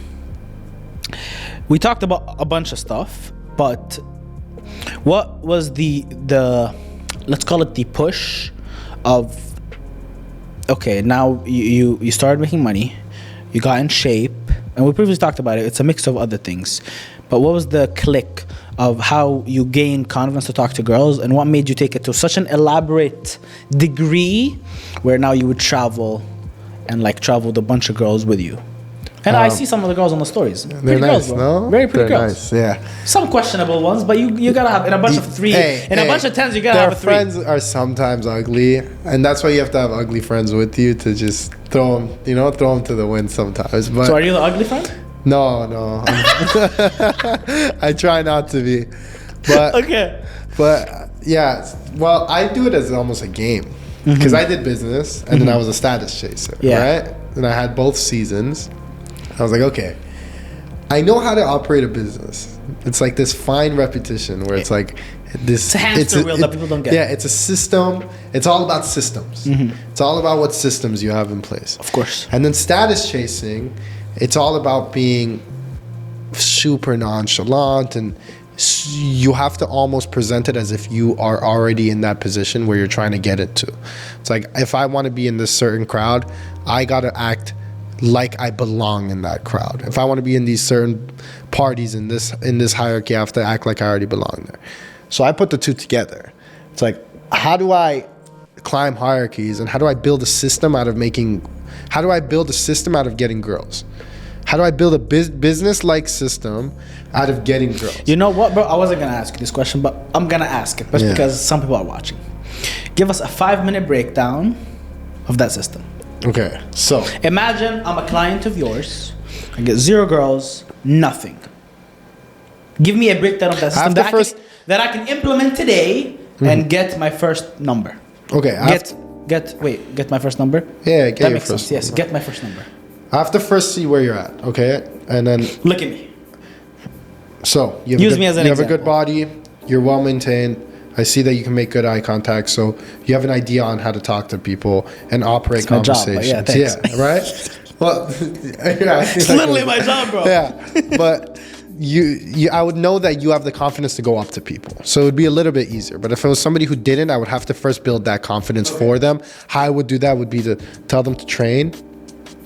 We talked about a bunch of stuff, but what was the let's call it the push of, okay, now you started making money, you got in shape, and we previously talked about it. It's a mix of other things. But what was the click of how you gained confidence to talk to girls, and what made you take it to such an elaborate degree where now you would travel and like travel with a bunch of girls with you? And I see some of the girls on the stories. they're Pretty nice, girls, bro. no? Very pretty They're girls. nice, yeah. Some questionable ones, but you gotta have in a bunch of three, in a bunch of tens, you gotta their have a three. friends are sometimes ugly, and that's why you have to have ugly friends with you to just throw them to the wind sometimes. But So are you the ugly friend? no, I try not to be, but Okay. but yeah. Well, I do it as almost a game because I did business and then I was a status chaser, Yeah. right? And I had both seasons. I was like, okay, I know how to operate a business. It's like this fine repetition where it's like this. It's a hamster wheel that people don't get. Yeah, it's a system. It's all about systems. It's all about what systems you have in place. Of course. And then status chasing, it's all about being super nonchalant, and you have to almost present it as if you are already in that position where you're trying to get into. It's like, if I want to be in this certain crowd, I got to act like I belong in that crowd. If I want to be in these certain parties in this hierarchy, I have to act like I already belong there. So I put the two together. It's like, how do I climb hierarchies, and how do I build a system out of getting girls? How do I build a business-like system out of getting girls? You know what, bro? I wasn't gonna ask you this question, but I'm gonna ask it, just because some people are watching. Give us a 5-minute breakdown of that system. Okay, so Imagine I'm a client of yours. I get 0 girls, nothing. Give me a breakdown of that system that I can implement today and get my first number. Okay, get my first number. Yeah, get that your makes first sense. Yes, number. get my first number. I have to first see where you're at, okay? And then Look at me. so you have a good body, you're well maintained. I see that you can make good eye contact, so you have an idea on how to talk to people and operate conversations. Job, but yeah, thanks. Right? Well, yeah, It's literally my job, bro. Yeah, but I would know that you have the confidence to go up to people, so it would be a little bit easier. But if it was somebody who didn't, I would have to first build that confidence for them. How I would do that would be to tell them to train.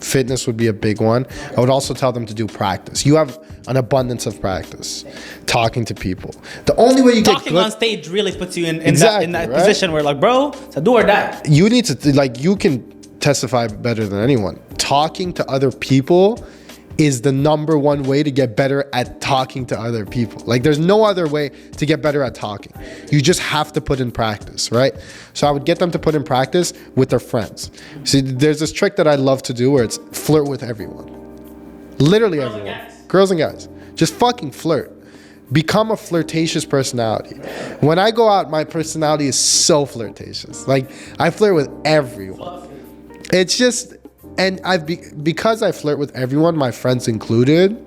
Fitness would be a big one. I would also tell them to do practice. You have an abundance of practice talking to people. The only way you Talking get good, on stage really puts you in Exactly, that right? position where, like, bro, it's a do or die. you need to, like, you can testify better than anyone. Talking to other people is the number one way to get better at talking to other people. Like, there's no other way to get better at talking. You just have to put in practice, right? So I would get them to put in practice with their friends. See, there's this trick that I love to do where it's flirt with everyone. Literally everyone. Girls and guys. Just fucking flirt. Become a flirtatious personality. When I go out, my personality is so flirtatious. Like, I flirt with everyone. It's just... And because I flirt with everyone, my friends included,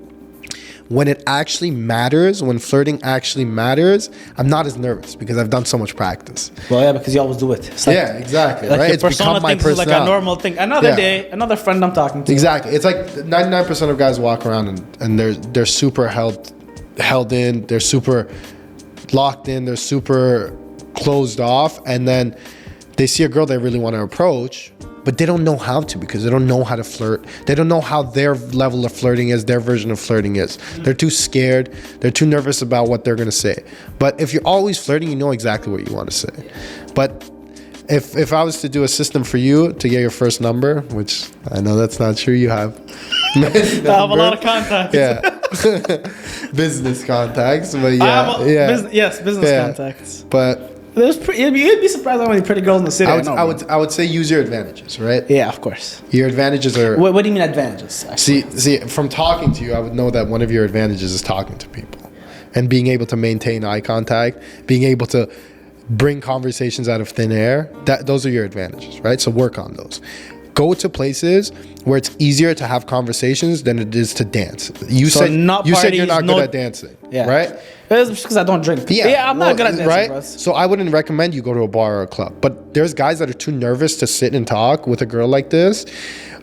when it actually matters, when flirting actually matters, I'm not as nervous because I've done so much practice. Well, yeah, because you always do it. It's like, Yeah, exactly. like Right? your It's become my persona thinks it's like a personality. normal thing. Another Yeah. day, another friend I'm talking to. Exactly. It's like 99% of guys walk around and they're super held in, they're super locked in, they're super closed off, and then they see a girl they really want to approach, but they don't know how to because they don't know how to flirt. They don't know how their level of flirting is, their version of flirting is. They're too scared. They're too nervous about what they're going to say. But if you're always flirting, you know exactly what you want to say. But if I was to do a system for you to get your first number, which I know that's not true, you have. I have a lot of contacts. Yeah. Business contacts, but business contacts. But you'd be surprised how many pretty girls in the city. I would say use your advantages, right? Yeah, of course. Your advantages are. What do you mean advantages? See, from talking to you, I would know that one of your advantages is talking to people, and being able to maintain eye contact, being able to bring conversations out of thin air. Those are your advantages, right? So work on those. Go to places where it's easier to have conversations than it is to dance. You said you're not good at dancing, right? It's because I don't drink. I'm not good at dancing, right? bro. So I wouldn't recommend you go to a bar or a club. But there's guys that are too nervous to sit and talk with a girl like this.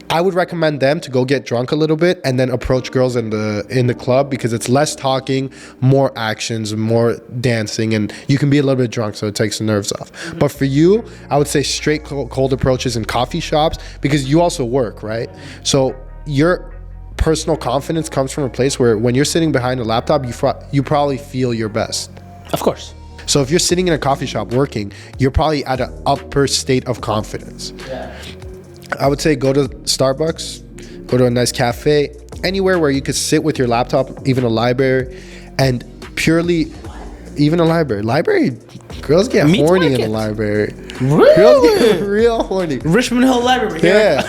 I would recommend them to go get drunk a little bit and then approach girls in the club, because it's less talking, more actions, more dancing, and you can be a little bit drunk, so it takes the nerves off. Mm-hmm. But for you, I would say straight cold approaches in coffee shops, because you also work, right? So your personal confidence comes from a place where when you're sitting behind a laptop, you probably feel your best. Of course. So if you're sitting in a coffee shop working, you're probably at an upper state of confidence. Yeah. I would say go to Starbucks, go to a nice cafe, anywhere where you could sit with your laptop, even a library, and purely, even a library. Library, girls get horny in the library. Really? Girls get real horny. Richmond Hill Library. Yeah,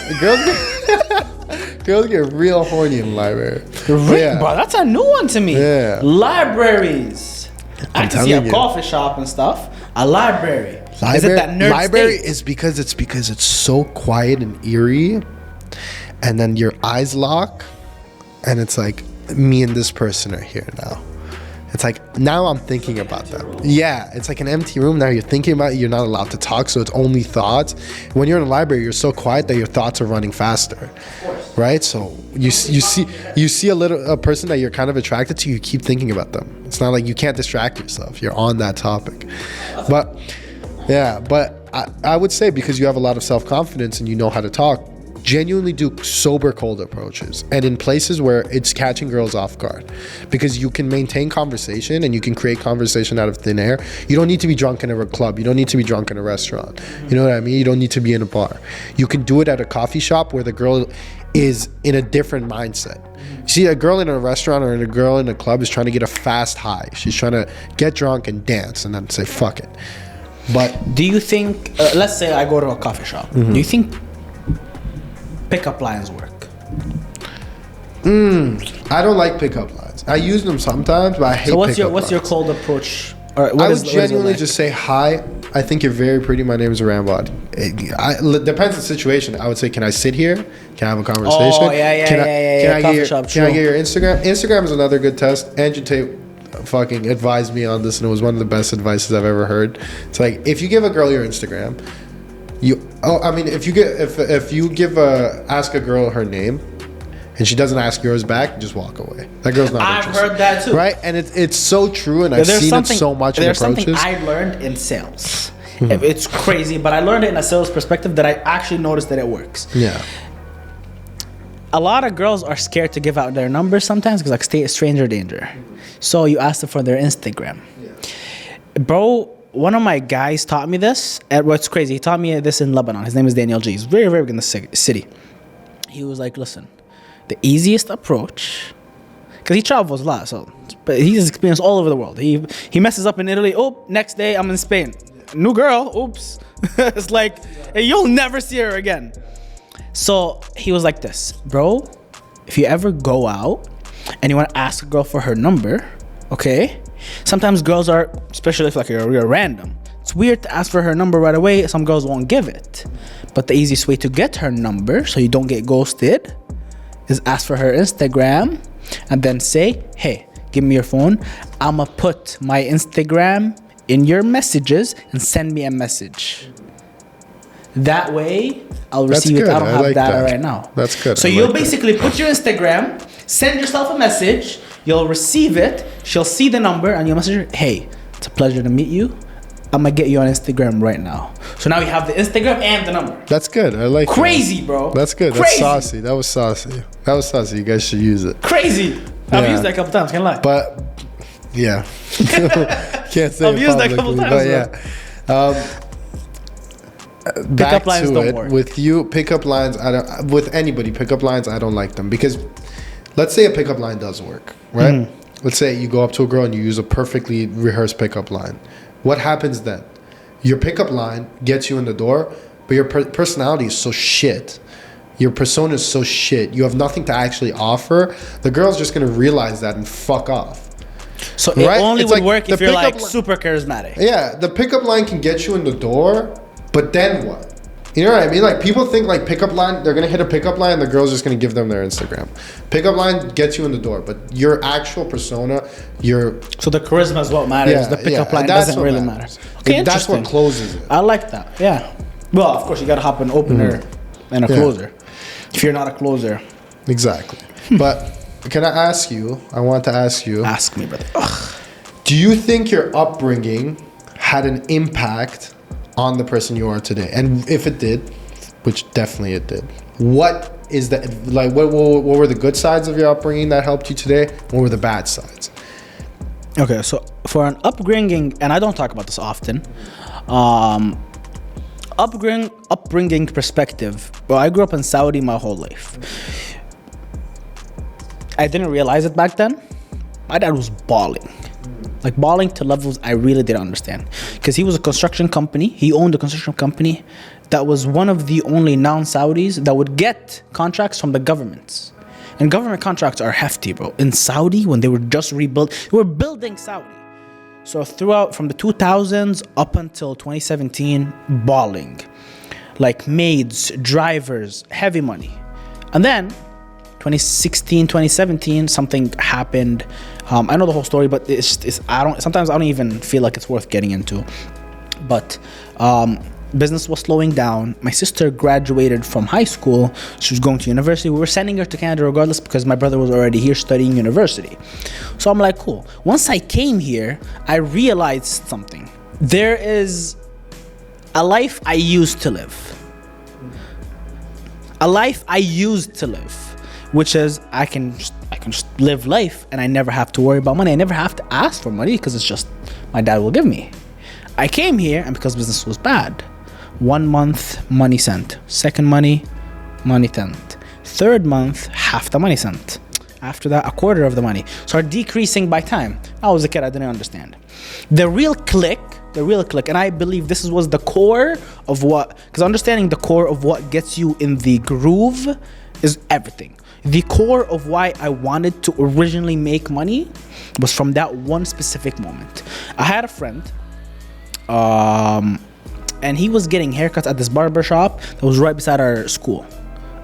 girls get real horny in the library. Yeah. Bro, that's a new one to me. Yeah. Libraries. I can see a coffee shop and stuff. A library. Is it that nerd library state? is because it's so quiet and eerie, and then your eyes lock, and it's like, me and this person are here now. It's like, now I'm thinking about them. Yeah, it's like an empty room. Now you're thinking about it. You're not allowed to talk, so it's only thoughts. When you're in a library, you're so quiet that your thoughts are running faster, right? So you see a person that you're kind of attracted to. You keep thinking about them. It's not like you can't distract yourself. You're on that topic, but. Yeah, but I would say, because you have a lot of self-confidence and you know how to talk, genuinely do sober cold approaches, and in places where it's catching girls off guard, because you can maintain conversation and you can create conversation out of thin air. You don't need to be drunk in a club. You don't need to be drunk in a restaurant. You know what I mean? You don't need to be in a bar. You can do it at a coffee shop where the girl is in a different mindset. See, a girl in a restaurant or a girl in a club is trying to get a fast high. She's trying to get drunk and dance and then say, fuck it. But do you think, let's say I go to a coffee shop, mm-hmm. Do you think pickup lines work? I don't like pickup lines. I use them sometimes, but I hate pickup lines. So what's your cold approach? I would genuinely just say, hi, I think you're very pretty. My name is RAMBOD. It depends on the situation. I would say, can I sit here? Can I have a conversation? Oh, yeah. Can I get your Instagram? Instagram is another good test. Andrew Tate fucking advised me on this, and it was one of the best advices I've ever heard. It's like, if you give a girl your Instagram, if you ask a girl her name and she doesn't ask yours back, just walk away. That girl's not interested. I've heard that too. Right? And it's so true, and I've seen it so much in approaches. There's something I learned in sales. Mm-hmm. It's crazy, but I learned it in a sales perspective that I actually noticed that it works. Yeah. A lot of girls are scared to give out their numbers sometimes because, like, stranger danger. So you ask them for their Instagram. Yeah. Bro, one of my guys taught me this. And what's crazy, he taught me this in Lebanon. His name is Daniel G. He's very, very big in the city. He was like, listen, the easiest approach, because he travels a lot, but he's experienced all over the world. He messes up in Italy. Oh, next day I'm in Spain. New girl. Oops. It's like, hey, you'll never see her again. So he was like this, bro, if you ever go out and you want to ask a girl for her number, okay? Sometimes girls are, especially if like you're random, it's weird to ask for her number right away. Some girls won't give it. But the easiest way to get her number so you don't get ghosted is ask for her Instagram and then say, hey, give me your phone. I'ma put my Instagram in your messages and send me a message. That way, I'll receive it. I don't have data right now. That's good. So you'll basically put your Instagram, send yourself a message, you'll receive it, she'll see the number, and you'll message her, hey, it's a pleasure to meet you. I'm gonna get you on Instagram right now. So now you have the Instagram and the number. That's good. I like Crazy, that. bro. That's good. Crazy. That's saucy. That was saucy. That was saucy. You guys should use it. Crazy. I've used that a couple times. Can't lie. But yeah, can't say. I've used that a couple times. But yeah. Back lines to don't it. work. With you, pickup lines. I don't. With anybody, pickup lines. I don't like them because, let's say a pickup line does work, right? Mm-hmm. Let's say you go up to a girl and you use a perfectly rehearsed pickup line. What happens then? Your pickup line gets you in the door, but your personality is so shit. Your persona is so shit. You have nothing to actually offer. The girl's just gonna realize that and fuck off. So it only would work if you're like li- super charismatic. Yeah, the pickup line can get you in the door, but then what? You know what I mean? Like, people think like pickup line, they're gonna hit a pickup line and the girl's just gonna give them their Instagram. Pickup line gets you in the door, but your actual persona, So the charisma is what matters. The pickup line doesn't really matter. Okay, that's what interesting. closes it. I like that. Yeah. Well, of course you gotta hop an opener and a closer. If you're not a closer, Exactly. But can I ask you? I want to ask you. ask me, brother. Ugh. Do you think your upbringing had an impact on the person you are today? And if it did, which definitely it did, what is the like? What were the good sides of your upbringing that helped you today? What were the bad sides? Okay, so for an upbringing, and I don't talk about this often, upbringing perspective. Well, I grew up in Saudi my whole life. I didn't realize it back then. My dad was balling. Like balling to levels I really didn't understand. Because he was a construction company. He owned a construction company that was one of the only non-Saudis that would get contracts from the governments. And government contracts are hefty, bro. In Saudi, when they were just rebuilt, they were building Saudi. So throughout, from the 2000s up until 2017, balling. Like maids, drivers, heavy money. And then 2016, 2017, something happened. I know the whole story, but sometimes I don't even feel like it's worth getting into. But business was slowing down. My sister graduated from high school. She was going to university. We were sending her to Canada regardless because my brother was already here studying university. So I'm like, cool. Once I came here, I realized something. There is a life I used to live. A life I used to live, which is I can just live life and I never have to worry about money. I never have to ask for money because it's just my dad will give me. I came here and because business was bad, 1 month money sent, second money sent, third month half the money sent. After that, a quarter of the money started decreasing by time. I was a kid, I didn't understand. The real click, and I believe this was the core of because understanding the core of what gets you in the groove is everything. The core of why I wanted to originally make money was from that one specific moment. I had a friend, and he was getting haircuts at this barber shop that was right beside our school.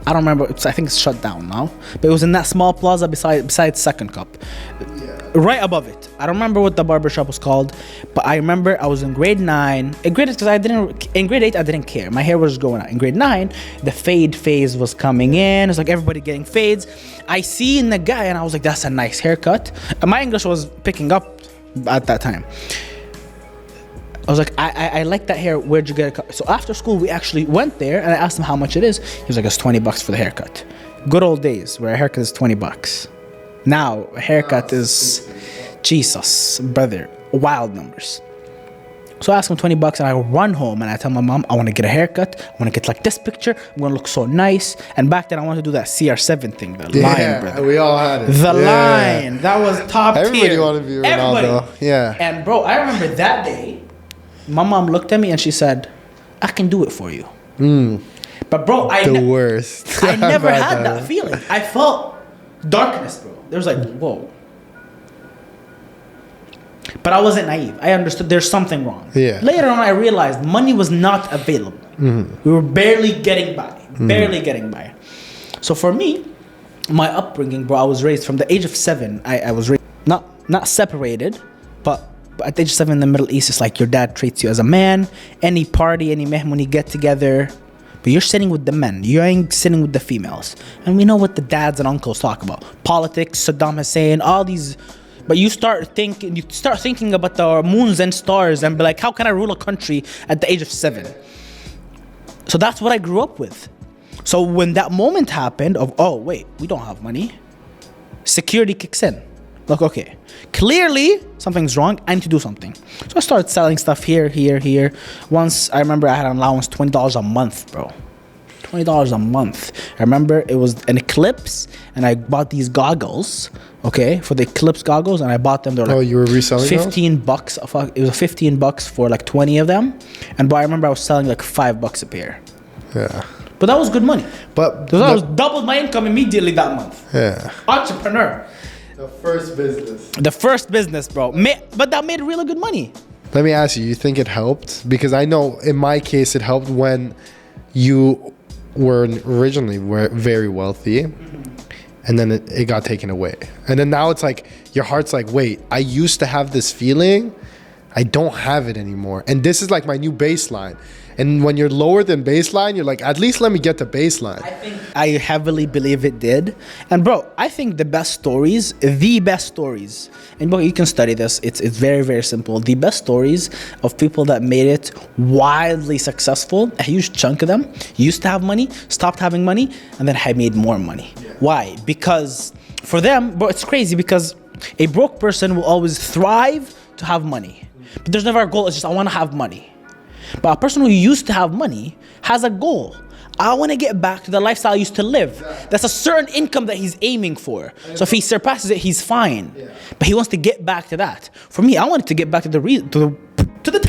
I don't remember, I think it's shut down now, but it was in that small plaza beside Second Cup. Right above it. I don't remember what the barbershop was called, but I remember I was in grade 9. In grade 8 I didn't care. My hair was growing out. In grade 9, the fade phase was coming in. It's like everybody getting fades. I seen the guy and I was like, that's a nice haircut. And my English was picking up at that time. I was like, I like that hair. Where'd you get it cut? So after school, we actually went there and I asked him how much it is. He was like, it's $20 for the haircut. Good old days where a haircut is $20. Now, a haircut is, Jesus, brother, wild numbers. So I ask him $20 and I run home and I tell my mom, I want to get a haircut. I want to get like this picture. I'm going to look so nice. And back then I wanted to do that CR7 thing, the line, brother. We all had it. The line. That was top tier. Everybody wanted to be Ronaldo. Yeah. And bro, I remember that day, my mom looked at me and she said, I can do it for you. But bro, worst. I never had that feeling. I felt darkness, bro. There was like, whoa. But I wasn't naive. I understood there's something wrong. Yeah. Later on, I realized money was not available. We were barely getting by. So for me, my upbringing, bro, I was raised from the age of 7. I was raised not separated, but at the age of 7 in the Middle East, it's like your dad treats you as a man. Any party, any mehmuni get together, but you're sitting with the men. You ain't sitting with the females. And we know what the dads and uncles talk about. Politics, Saddam Hussein, all these But you start thinking about the moons and stars and be like, how can I rule a country at the age of 7? So that's what I grew up with. So when that moment happened of, oh wait, we don't have money, security kicks in. Like, okay, clearly something's wrong. I need to do something. So I started selling stuff here. Once I remember I had an allowance $20 a month, bro. $20 a month. I remember it was an eclipse, and I bought these goggles, okay, for the eclipse goggles, and I bought them. They were like, you were reselling $15. It was $15 for like 20 of them, and I remember I was selling like $5 a pair. Yeah. But that was good money. But I was doubled my income immediately that month. Yeah. Entrepreneur. The first business. The first business, bro. But that made really good money. Let me ask you think it helped? Because I know in my case it helped when you were originally very wealthy, and then it got taken away. And then now it's like, your heart's like, wait, I used to have this feeling. I don't have it anymore. And this is like my new baseline. And when you're lower than baseline, you're like, at least let me get to baseline. I heavily believe it did. And bro, I think the best stories, and bro, you can study this. It's very, very simple. The best stories of people that made it wildly successful, a huge chunk of them used to have money, stopped having money, and then had made more money. Yeah. Why? Because for them, bro, it's crazy because a broke person will always thrive to have money. But there's never a goal. It's just, I want to have money. But a person who used to have money has a goal. I want to get back to the lifestyle I used to live. That's a certain income that he's aiming for. So if he surpasses it, he's fine. But he wants to get back to that. For me, I wanted to get back to the time.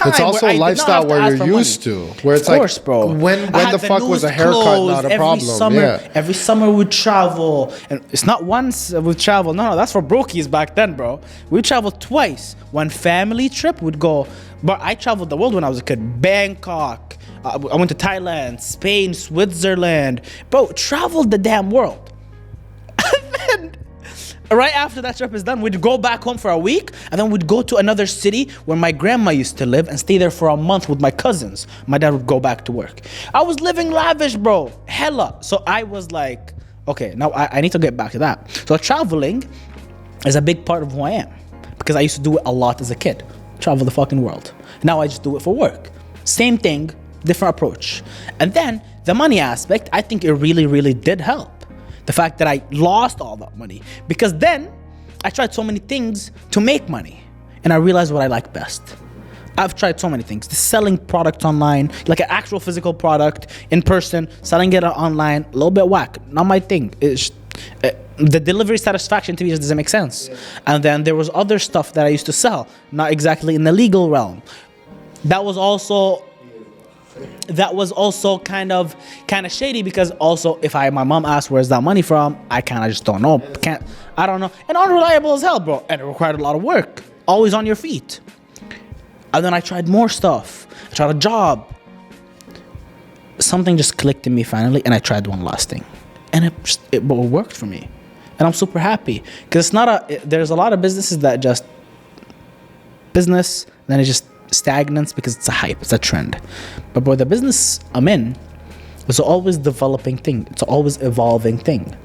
It's also a lifestyle where you're used to. Where it's of course, like, bro. when the fuck was a haircut not a problem? Every summer we'd travel. And it's not once we'd travel. No, that's for brokies back then, bro. We traveled twice. One family trip would go. But I traveled the world when I was a kid. Bangkok. I went to Thailand, Spain, Switzerland. Bro, traveled the damn world. And then, right after that trip is done, we'd go back home for a week, and then we'd go to another city where my grandma used to live and stay there for a month with my cousins. My dad would go back to work. I was living lavish, bro. Hella. So I was like, okay, now I need to get back to that. So traveling is a big part of who I am, because I used to do it a lot as a kid. Travel the fucking world. Now I just do it for work. Same thing, different approach. And then the money aspect, I think it really, really did help. The fact that I lost all that money, because then I tried so many things to make money, and I realized what I like best. I've tried so many things. The selling products online, like an actual physical product in person, selling it online, a little bit whack, not my thing. It's the delivery satisfaction to me just doesn't make sense. Yeah. And then there was other stuff that I used to sell, not exactly in the legal realm. That was also kind of shady, because also if my mom asked where's that money from, I kind of just don't know. I don't know. And unreliable as hell, bro. And it required a lot of work. Always on your feet. And then I tried more stuff. I tried a job. Something just clicked in me finally, and I tried one last thing. And it worked for me. And I'm super happy. Because there's a lot of businesses that just business, then it just stagnates because it's a hype, it's a trend. But bro, the business I'm in is always developing thing. It's always evolving thing.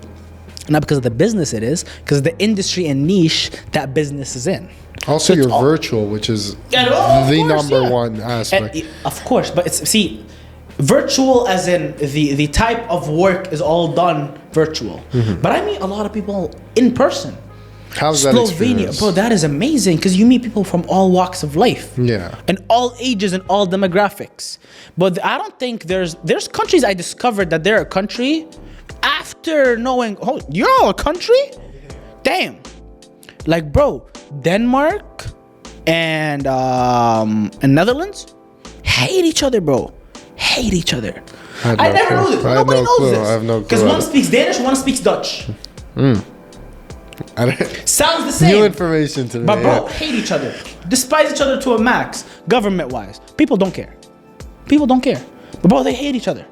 Not because of the business it is, because of the industry and niche that business is in. Also, so you're virtual, which is the number one aspect. Of course, but virtual as in the type of work is all done virtual. Mm-hmm. But I meet a lot of people in person. How's that experience? Bro, that is amazing, because you meet people from all walks of life. Yeah. And all ages and all demographics. But I don't think there's countries I discovered that they're a country after knowing, oh, you're a country? Damn. Like, bro, Denmark and Netherlands hate each other, bro. Hate each other. I never knew this. Nobody knows this. I have no clue. Because one speaks Danish, one speaks Dutch. Sounds the same. New information to me. But bro, hate each other. Despise each other to a max, government-wise. People don't care. But bro, they hate each other.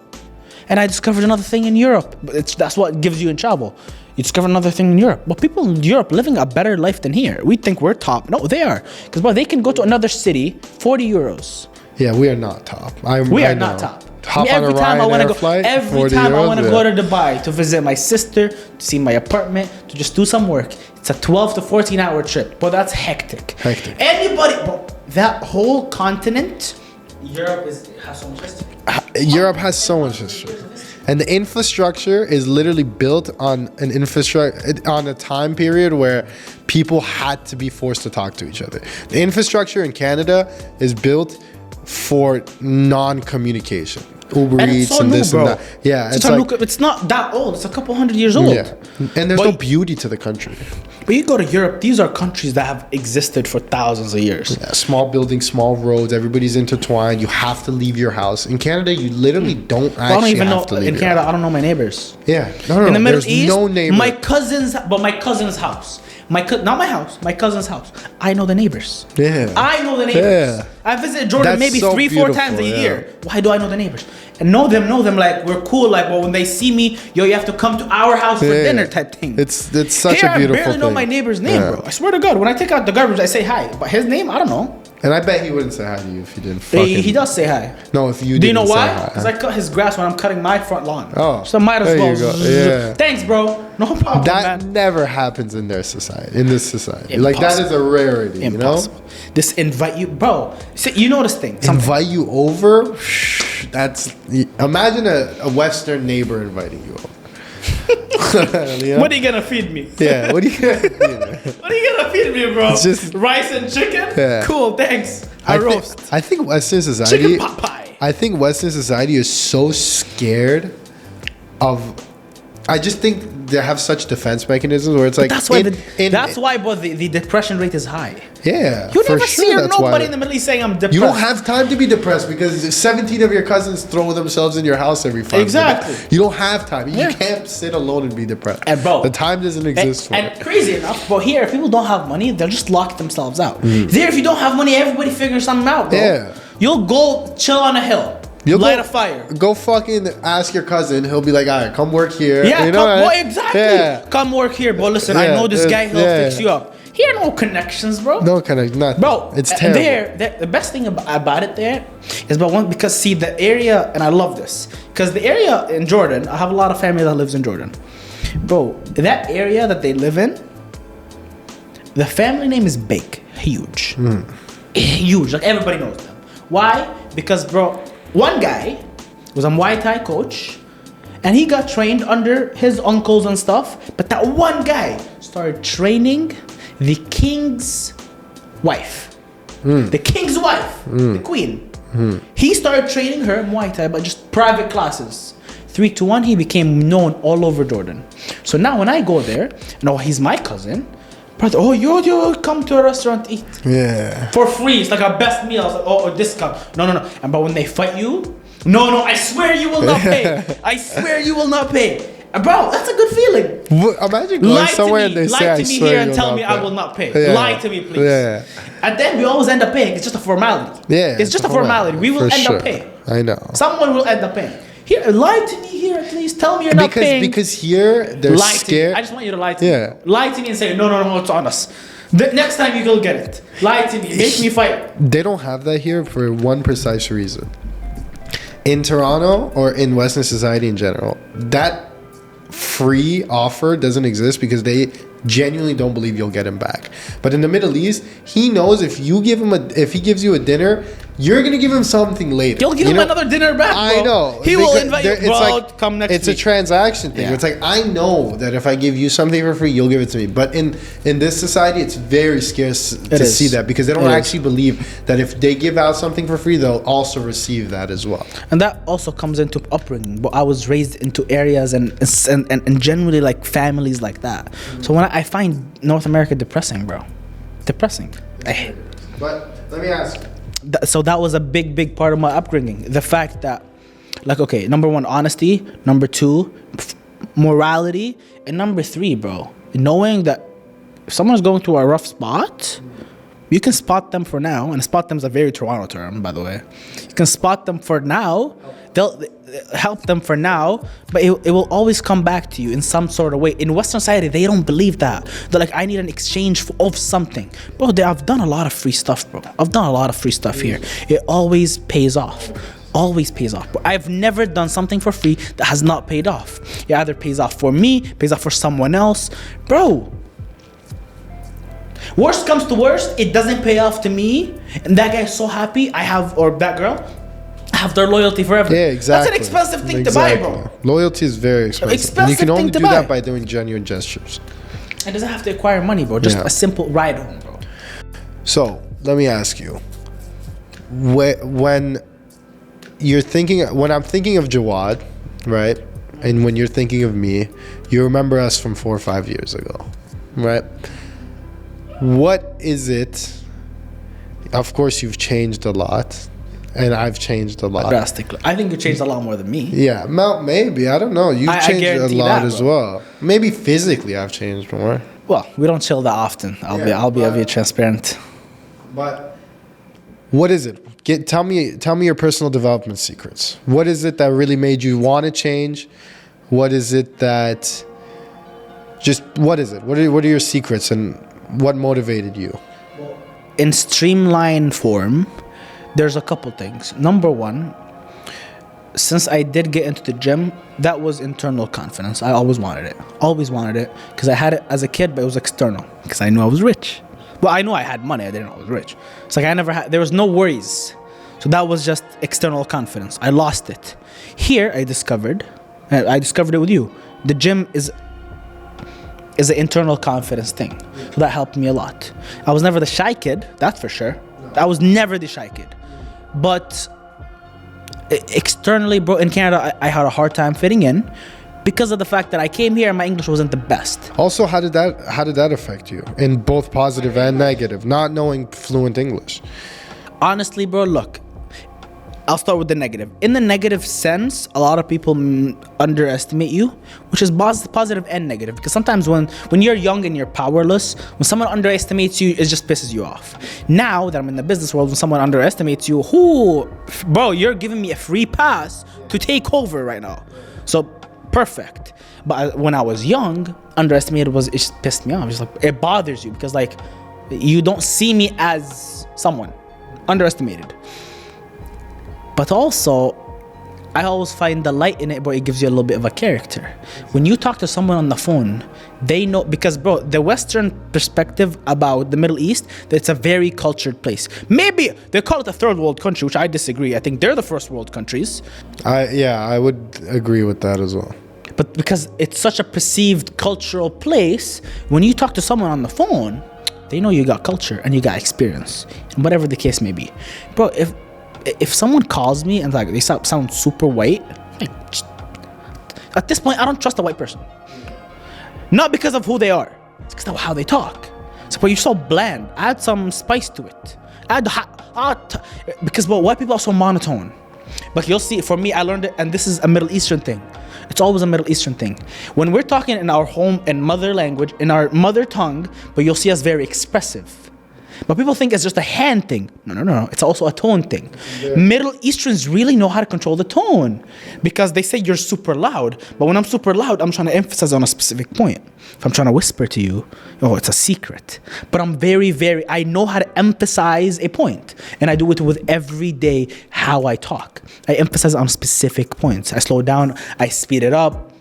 And I discovered another thing in Europe. That's what gives you in travel. You discover another thing in Europe. But people in Europe living a better life than here. We think we're top. No, they are. Because bro, they can go to another city, 40 euros. Yeah, we are not top. We are not top. Hop on a wanna Ryanair go, flight, every 40 time I euros, want to yeah. go to Dubai to visit my sister, to see my apartment, to just do some work. It's a 12 to 14 hour trip, but that's hectic. Anybody, bro, that whole continent, Europe has so much history. Europe has so much history. And the infrastructure is literally built on an infrastructure on a time period where people had to be forced to talk to each other. The infrastructure in Canada is built for non-communication. Uber And Eats it's so and new, this bro. and that. Yeah, It's not that old. It's a couple hundred years old. yeah. And there's no beauty to the country. But you go to Europe, these are countries that have existed for thousands of years. Yeah, small buildings, small roads, everybody's intertwined. You have to leave your house. In Canada, you literally don't actually I don't even know have to leave in your Canada. house. I don't know my neighbors. Yeah, no, In the Middle there's East, no neighbor. my cousin's house. Not my house, my cousin's house. I know the neighbors. Yeah. I know the neighbors. Yeah. I visited Jordan That's maybe so 3-4 times a beautiful, year. Why do I know the neighbors? And know them like we're cool. Like, well, when they see me, yo, you have to come to our house for dinner type thing. It's such Here, a beautiful I barely know thing. my neighbor's name, Yeah. bro. I swear to God, when I take out the garbage, I say hi. But his name, I don't know. And I bet he wouldn't say hi to you if you didn't fucking... He does say hi. No, if you Do you know didn't say why? hi. Because I cut his grass when I'm cutting my front lawn. Oh, So I might as there well. you go. Yeah. Thanks, bro. No problem, That man. never happens in their society, in this society. Like, that is a rarity, Impossible. you know? This invite you, bro. See, you know this thing. Invite you over? That's... Imagine a Western neighbor inviting you over. You know? What are you gonna feed me? Yeah, what are you gonna do? What are you gonna feed me, bro? It's just- rice and chicken. Yeah. Cool, thanks. I roast. I think Western Chicken society... pot pie. I think Western society is so scared of... I just think they have such defense mechanisms where it's like... That's why, bro, the depression rate is high. Yeah, You for never sure, see that's nobody why. in the Middle East saying I'm depressed. You don't have time to be depressed because 17 of your cousins throw themselves in your house every 5 Exactly. minutes. You don't have time. You Yeah. can't sit alone and be depressed. And bro, the time doesn't exist for and it. crazy enough, but here, if people don't have money, they'll just lock themselves out. There, if you don't have money, everybody figures something out, bro. Yeah. You'll go chill on a hill. You'll light go- a fire. Go fucking ask your cousin. He'll be like, all right, come work here. Yeah, you know, come, right? exactly. Yeah. Come work here, bro. Listen, I Yeah, know this guy. He'll yeah. fix you up. Here, no connections, bro. No kind of nothing. Bro, it's and terrible. the best thing about it there is because see the area, and I love this because the area in Jordan, I have a lot of family that lives in Jordan. Bro, that area that they live in, the family name is big, huge, huge. Like everybody knows them. Why? Because bro, one guy was a Muay Thai coach, and he got trained under his uncles and stuff. But that one guy started training the king's wife. The king's wife, the queen. He started training her Muay Thai, but just private classes. 3 to 1, he became known all over Jordan. So now when I go there, he's my cousin. Brother, oh, yo, come to a restaurant, eat. Yeah. For free. It's like our best meal. I was like, oh, discount. No. And but when they fight you, no, I swear you will not pay. I swear you will not pay. And bro, that's a good feeling. Imagine going somewhere and they say, I lie to me swear here and you'll tell not me pay. I will not pay. Yeah. Lie to me, please. Yeah. And then we always end up paying. It's just a formality. Yeah. It's just a formality. We will For end sure. up paying. I know. Someone will end up paying. Here, lie to me here at least. Tell me you're not paying. Because here they're Lie to me. scared. I just want you to lie to Yeah. me. Lie to me and say, no, it's on us. The next time you will get it. Lie to me. Make me fight. They don't have that here for one precise reason. In Toronto or in Western society in general, that free offer doesn't exist because they genuinely don't believe you'll get him back. But in the Middle East, he knows if he gives you a dinner, you're gonna give him something later. You'll give him another dinner back, bro. I know. He will Because invite you, it's bro, like- come next It's week. a transaction thing. Yeah. It's like, I know that if I give you something for free, you'll give it to me. But in this society, it's very scarce to is. see that because they don't It is. actually believe that if they give out something for free, they'll also receive that as well. And that also comes into upbringing. But I was raised into areas and generally like families like that. So when I find North America depressing, bro. Depressing. But let me ask you. So that was a big part of my upbringing. The fact that, like, okay, number 1, honesty. Number 2, morality. And number 3, bro, knowing that if someone's going through a rough spot, you can spot them for now. And spot them is a very Toronto term, by the way. You can spot them for now. They'll help them for now, but it will always come back to you in some sort of way. In Western society, they don't believe that. They're like, I need an exchange of something. Bro, I've done a lot of free stuff, bro. I've done a lot of free stuff here. It always pays off. always pays off. But I've never done something for free that has not paid off. It either pays off for me, pays off for someone else. Bro, worst comes to worst, it doesn't pay off to me, and that guy's so happy I have, or that girl, I have their loyalty forever. Yeah, exactly. That's an expensive thing to buy, bro. Loyalty is very expensive. And you can only do that by doing genuine gestures. It doesn't have to acquire money, bro. Just a simple ride home, bro. So let me ask you, when I'm thinking of Jawad, right, and when you're thinking of me, you remember us from 4 or 5 years ago, right? What is it? Of course, you've changed a lot, and I've changed a lot. Drastically. I think you changed a lot more than me. Yeah, maybe. I don't know. You've changed a lot as well. Maybe physically I've changed more. Well, we don't chill that often. I'll be transparent. But what is it? Tell me your personal development secrets. What is it that really made you want to change? What is it that what is it? What are your secrets and what motivated you? In streamlined form, there's a couple things. Number one, since I did get into the gym, that was internal confidence. I always wanted it. Always wanted it. Because I had it as a kid, but it was external. Because I knew I was rich. Well, I knew I had money. I didn't know I was rich. It's like there was no worries. So that was just external confidence. I lost it. Here, I discovered it with you. The gym is an internal confidence thing. So that helped me a lot. I was never the shy kid, that's for sure. I was never the shy kid. But externally, bro, in Canada, I had a hard time fitting in because of the fact that I came here and my English wasn't the best. Also, how did that affect you in both positive and negative, not knowing fluent English? Honestly, bro, look, I'll start with the negative. In the negative sense, a lot of people underestimate you, which is positive and negative. Because sometimes when you're young and you're powerless, when someone underestimates you, it just pisses you off. Now that I'm in the business world, when someone underestimates you, bro, you're giving me a free pass to take over right now. So, perfect. But when I was young, underestimated it just pissed me off. It's like, it bothers you because like, you don't see me as someone. Underestimated. But also, I always find the light in it, but it gives you a little bit of a character. When you talk to someone on the phone, they know, because bro, the Western perspective about the Middle East, it's a very cultured place. Maybe they call it a third world country, which I disagree. I think they're the first world countries. I would agree with that as well. But because it's such a perceived cultural place, when you talk to someone on the phone, they know you got culture and you got experience, whatever the case may be. Bro, if someone calls me and like they sound super white, like, at this point I don't trust a white person. Not because of who they are, it's because of how they talk. So, but you're so bland. Add some spice to it. Because white people are so monotone. But you'll see, for me, I learned it, and this is a Middle Eastern thing. It's always a Middle Eastern thing. When we're talking in our home and mother language, in our mother tongue, but you'll see us very expressive. But people think it's just a hand thing. No. It's also a tone thing. Yeah. Middle Easterns really know how to control the tone because they say you're super loud. But when I'm super loud, I'm trying to emphasize on a specific point. If I'm trying to whisper to you, it's a secret. But I'm I know how to emphasize a point. And I do it with every day how I talk. I emphasize on specific points. I slow down, I speed it up.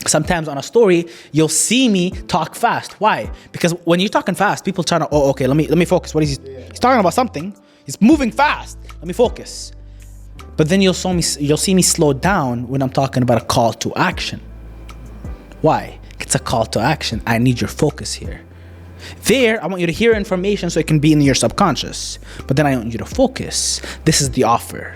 Sometimes on a story, you'll see me talk fast. Why? Because when you're talking fast, people trying to, okay, let me focus. What is he's talking about something. He's moving fast. Let me focus. But then you'll see me slow down when I'm talking about a call to action. Why? It's a call to action. I need your focus here. There, I want you to hear information so it can be in your subconscious. But then I want you to focus. This is the offer.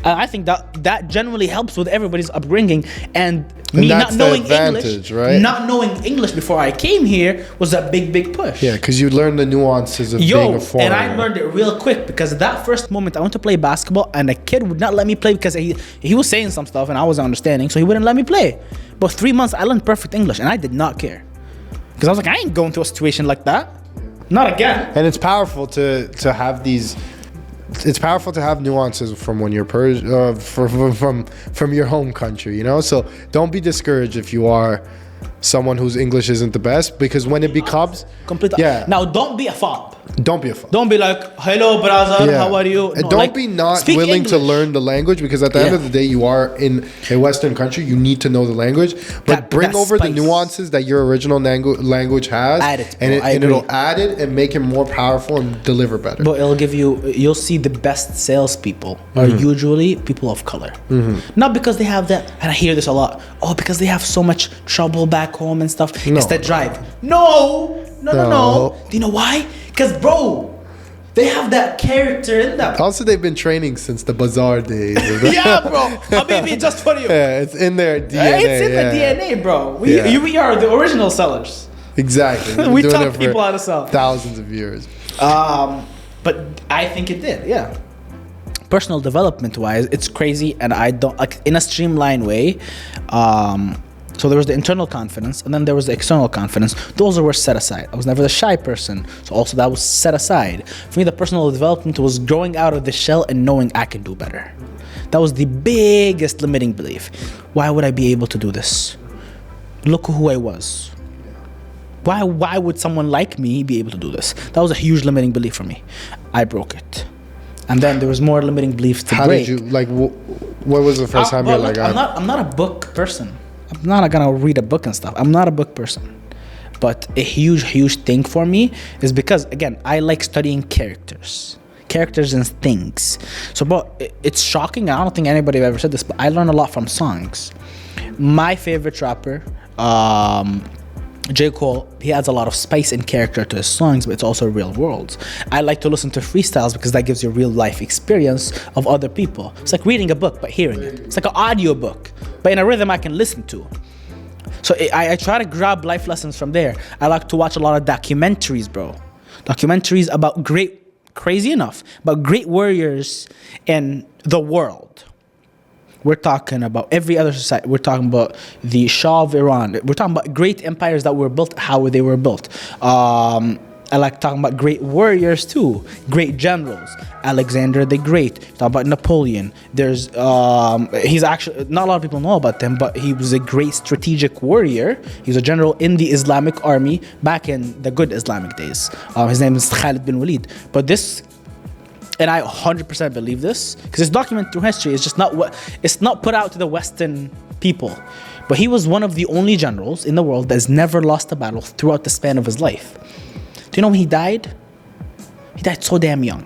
I think that generally helps with everybody's upbringing, and me not knowing English, right? Not knowing English before I came here was a big push. Yeah, because you learn the nuances of being a foreigner. And I learned it real quick because that first moment I went to play basketball and a kid would not let me play because he was saying some stuff and I wasn't understanding, so he wouldn't let me play. But 3 months I learned perfect English and I did not care because I was like, I ain't going to a situation like that, not again. And it's powerful to have these. It's powerful to have nuances from when you're from your home country, you know. So don't be discouraged if you are someone whose English isn't the best, because when it becomes Completely. yeah, Now, don't be a fob. don't be a fool. Don't be like, hello, brother, how are you? And No, don't like, be not speak willing to English. learn the language, because at the end Yeah. of the day, you are in a Western country. You need to know the language, but That- bring that over the spice. nuances that your original language has, Add it, and, bro. I and it'll agree. add it and make it more powerful and deliver better. But it'll give you'll see the best salespeople are Mm-hmm. usually people of color. Not because they have that, and I hear this a lot. Oh, because they have so much trouble back home and stuff. It's the drive. No. No. Do you know why? Because, bro, they have that character in them. Also, they've been training since the bazaar days. Yeah, bro. Habibi, just for you. Yeah, it's in their DNA. It's in yeah. the DNA, bro. Yeah. We are the original sellers. Exactly. We've been We doing taught it for people how to sell. thousands of years. But I think it did, yeah. Personal development wise, it's crazy, and I don't like in a streamlined way. So there was the internal confidence, and then there was the external confidence. Those were set aside. I was never the shy person, so also that was set aside. For me, the personal development was growing out of the shell and knowing I can do better. That was the biggest limiting belief. Why would I be able to do this? Look who I was. Why would someone like me be able to do this? That was a huge limiting belief for me. I broke it. And then there was more limiting beliefs to How break. did you like? What was the first time Well, you're look, like? I'm not a book person. I'm not gonna read a book and stuff. I'm not a book person. But a huge thing for me is because, again, I like studying characters and things. So, but it's shocking. I don't think anybody have ever said this, but I learn a lot from songs. My favorite rapper, J. Cole, he adds a lot of spice and character to his songs, but it's also real world. I like to listen to freestyles because that gives you real life experience of other people. It's like reading a book, but hearing it. It's like an audio book, but in a rhythm I can listen to. So I try to grab life lessons from there. I like to watch a lot of documentaries, bro. Documentaries about crazy enough, about great warriors in the world. We're talking about every other society. We're talking about the Shah of Iran. We're talking about great empires that were built, how they were built. I like talking about great warriors too, great generals. Alexander the Great. Talk about Napoleon. There's he's actually not a lot of people know about him, but he was a great strategic warrior. He was a general in the Islamic army back in the good Islamic days. His name is Khalid bin Walid. But this. And I 100% believe this because it's documented through history. It's just it's not put out to the Western people. But he was one of the only generals in the world that's never lost a battle throughout the span of his life. Do you know when he died? He died so damn young.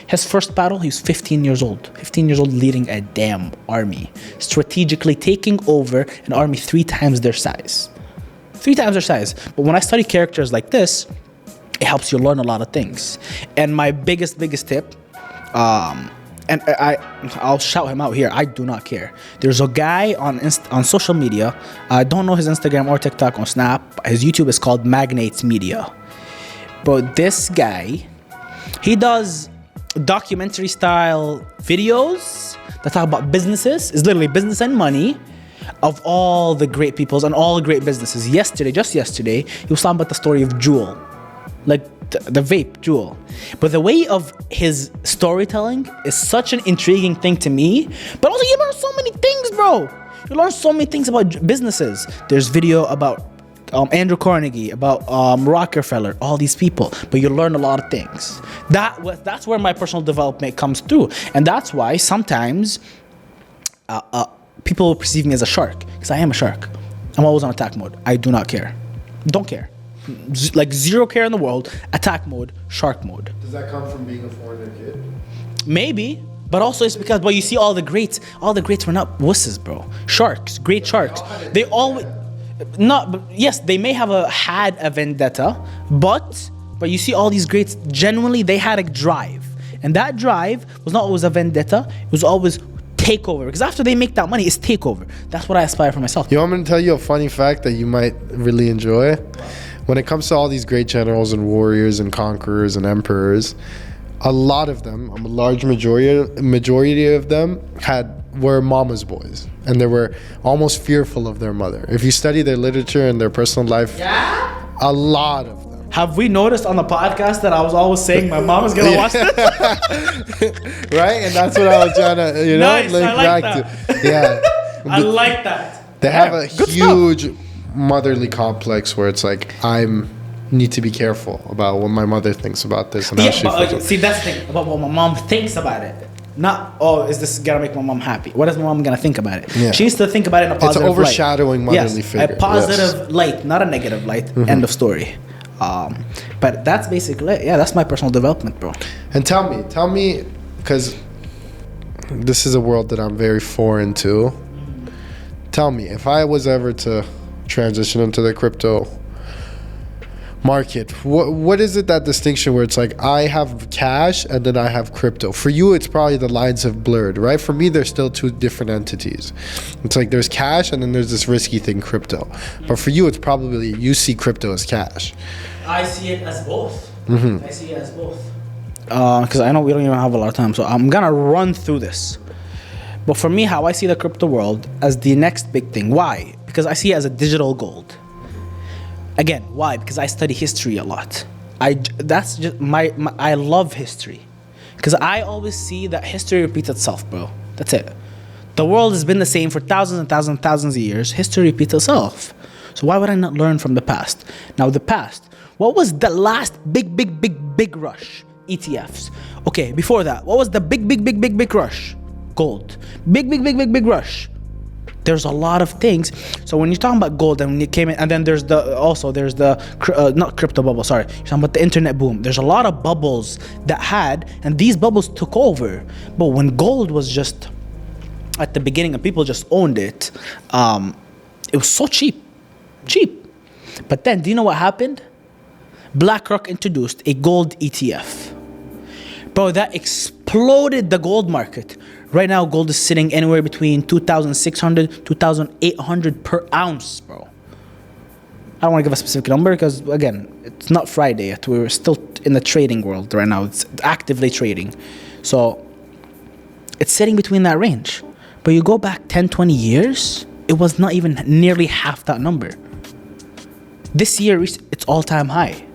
His first battle, he was 15 years old. 15 years old leading a damn army. Strategically taking over an army 3 times their size. 3 times their size. But when I study characters like this, it helps you learn a lot of things. And my biggest tip, and I'll shout him out here. I do not care. There's a guy on social media. I don't know his Instagram or TikTok or Snap. His YouTube is called Magnates Media. But this guy, he does documentary style videos that talk about businesses. It's literally business and money of all the great peoples and all the great businesses. Just yesterday, he was talking about the story of Juul. Like the vape Juul. But the way of his storytelling is such an intriguing thing to me. But also you learn so many things, bro. You learn so many things about businesses. There's video about Andrew Carnegie, about Rockefeller, all these people. But you learn a lot of things. That's where my personal development comes through. And that's why sometimes people perceive me as a shark. Because I am a shark. I'm always on attack mode. I do not care. Don't care. Like zero care in the world, attack mode, shark mode. Does that come from being a foreigner kid? Maybe, but also it's because, you see all the greats were not wusses, bro. Sharks, great sharks. They always, yes, they may have had a vendetta, but you see all these greats, genuinely, they had a drive. And that drive was not always a vendetta, it was always takeover. Because after they make that money, it's takeover. That's what I aspire for myself. You want me to tell you a funny fact that you might really enjoy? When it comes to all these great generals and warriors and conquerors and emperors, a lot of them, a large majority of them were mama's boys, and they were almost fearful of their mother. If you study their literature and their personal life, a lot of them. Have we noticed on the podcast that I was always saying my mom is gonna watch this? Right, and that's what I was trying to, Nice, link I like back that. to. Yeah, I like that. they have a huge motherly complex where it's like I'm need to be careful about what my mother thinks about this and how she feels. See, that's the thing about what my mom thinks about it. Not, oh, is this gonna make my mom happy? What is my mom gonna think about it? Yeah. She needs to think about it in a positive light. It's overshadowing motherly figure. A positive light, not a negative light. End of story. But that's basically it. Yeah, that's my personal development, bro. And tell me, because this is a world that I'm very foreign to. Tell me, if I was ever to transition into the crypto market, what is it, that distinction where it's like I have cash and then I have crypto? For you, it's probably the lines have blurred, right? For me, there's still two different entities. It's like there's cash and then there's this risky thing, crypto. But for you, it's probably you see crypto as cash. I see it as both. I see it as both. Because I know we don't even have a lot of time, so I'm gonna run through this. But for me, how I see the crypto world as the next big thing. Why? Because I see it as a digital gold. Again, why? Because I study history a lot. That's just I love history. Because I always see that history repeats itself, bro. That's it. The world has been the same for thousands and thousands and thousands of years. History repeats itself. So why would I not learn from the past? Now, the past. What was the last big rush? ETFs. Okay, before that, what was the big rush? Gold. Big rush. There's a lot of things. So when you're talking about gold, and when you came in, and then there's not crypto bubble, sorry. You're talking about the internet boom. There's a lot of bubbles and these bubbles took over. But when gold was just at the beginning and people just owned it, it was so cheap. But then, do you know what happened? BlackRock introduced a gold ETF. Bro, that exploded the gold market. Right now, gold is sitting anywhere between 2,600, 2,800 per ounce, bro. I don't want to give a specific number because, again, it's not Friday yet. We're still in the trading world right now. It's actively trading. So it's sitting between that range. But you go back 10, 20 years, it was not even nearly half that number. This year, it's all-time high.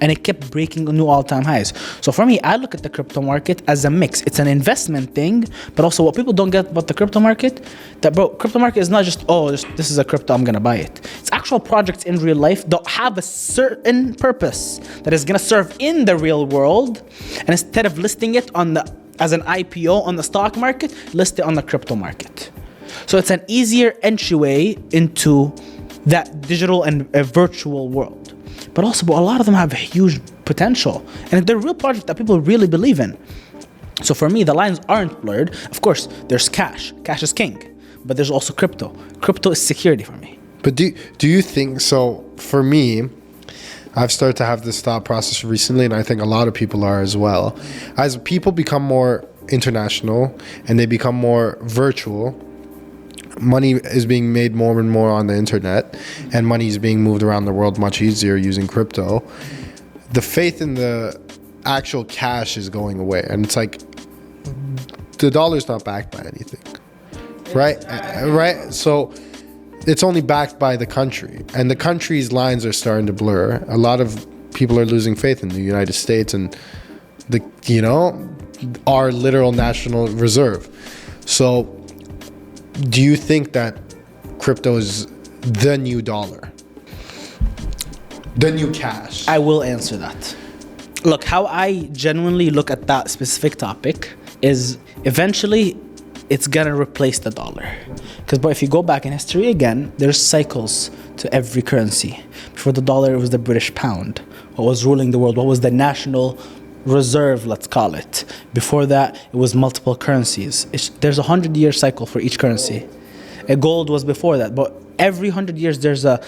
And it kept breaking new all-time highs. So for me, I look at the crypto market as a mix. It's an investment thing, but also what people don't get about the crypto market, that bro, crypto market is not just, this is a crypto, I'm gonna buy it. It's actual projects in real life that have a certain purpose that is gonna serve in the real world. And instead of listing it as an IPO on the stock market, list it on the crypto market. So it's an easier entryway into that digital and virtual world. But also, a lot of them have huge potential. And they're real projects that people really believe in. So for me, the lines aren't blurred. Of course, there's cash. Cash is king. But there's also crypto. Crypto is security for me. But do you think, so for me, I've started to have this thought process recently, and I think a lot of people are as well. As people become more international and they become more virtual, money is being made more and more on the internet, and money is being moved around the world much easier using crypto. The faith in the actual cash is going away, and it's like the dollar's not backed by anything, right? So it's only backed by the country, and the country's lines are starting to blur. A lot of people are losing faith in the United States and our literal national reserve. So do you think that crypto is the new dollar? The new cash? I will answer that. Look, how I genuinely look at that specific topic is eventually it's gonna replace the dollar. Because if you go back in history again, there's cycles to every currency. Before the dollar, it was the British pound. What was ruling the world? What was the national reserve, let's call it. Before that, it was multiple currencies. There's a 100-year cycle for each currency. Gold was before that, but every 100 years there's a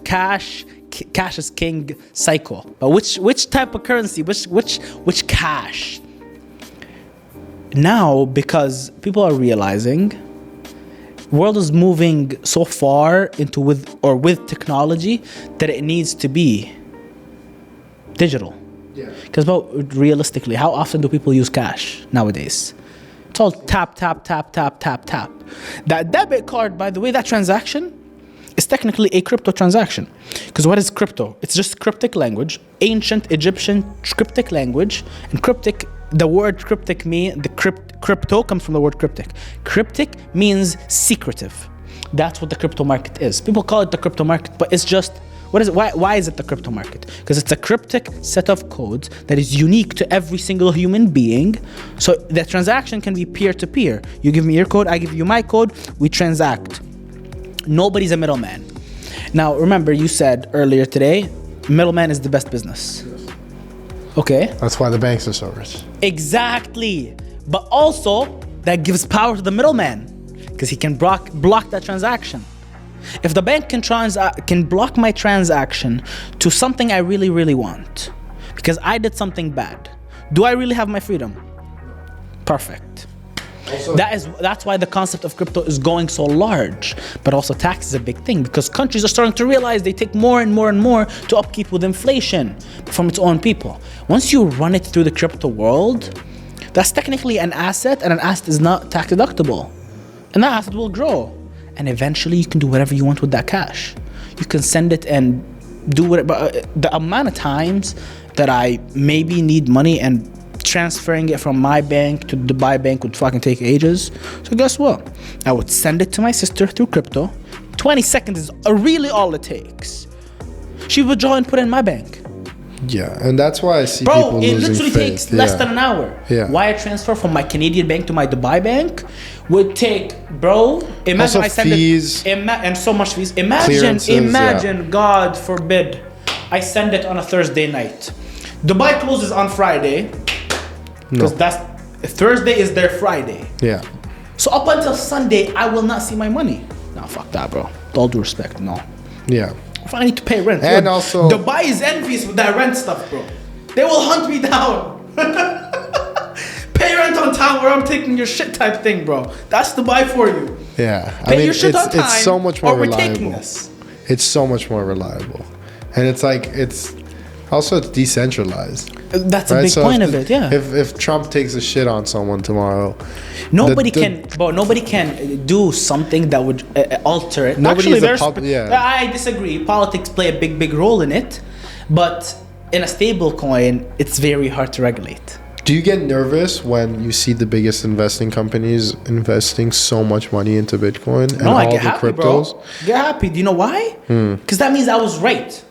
cash is king cycle. But which type of currency? Which cash? Now, because people are realizing, world is moving so far into with technology that it needs to be digital. Because realistically, how often do people use cash nowadays? It's all tap. That debit card, by the way, that transaction is technically a crypto transaction. Because what is crypto? It's just cryptic language, ancient Egyptian cryptic language. And the word cryptic crypto comes from the word cryptic. Cryptic means secretive. That's what the crypto market is. People call it the crypto market, but it's just, what is it? Why is it the crypto market? Because it's a cryptic set of codes that is unique to every single human being. So the transaction can be peer-to-peer. You give me your code, I give you my code, we transact. Nobody's a middleman. Now, remember, you said earlier today, middleman is the best business. Okay. That's why the banks are so rich. Exactly. But also, that gives power to the middleman because he can block that transaction. If the bank can block my transaction to something I really, really want because I did something bad, do I really have my freedom? Perfect. Also, that's why the concept of crypto is going so large. But also tax is a big thing because countries are starting to realize they take more and more and more to upkeep with inflation from its own people. Once you run it through the crypto world, that's technically an asset, and an asset is not tax deductible. And that asset will grow. And eventually you can do whatever you want with that cash. You can send it and do whatever. The amount of times that I maybe need money and transferring it from my bank to the Dubai bank would fucking take ages. So guess what? I would send it to my sister through crypto. 20 seconds is really all it takes. She would withdraw and put it in my bank. Yeah, and that's why I see people losing faith. Bro, it literally takes less than an hour. Yeah. Wire transfer from my Canadian bank to my Dubai bank would take, bro, imagine also I send fees, and so much fees. Imagine, God forbid, I send it on a Thursday night. Dubai closes on Friday because Thursday is their Friday. Yeah. So up until Sunday, I will not see my money. Nah, fuck that, bro. With all due respect, no. Yeah. If I need to pay rent, and also Dubai is envious with that rent stuff, bro. They will hunt me down. Pay rent on time, or I'm taking your shit type thing, bro. That's Dubai for you. Yeah, Pay your shit on time, it's so much more or we're reliable. taking this. It's so much more reliable, and it's also decentralized. That's a big point of it, yeah. If Trump takes a shit on someone tomorrow, nobody can do something that would alter it. I disagree. Politics play a big role in it, but in a stable coin, it's very hard to regulate. Do you get nervous when you see the biggest investing companies investing so much money into Bitcoin and all the cryptos? Bro. Get happy. Do you know why? Because that means I was right.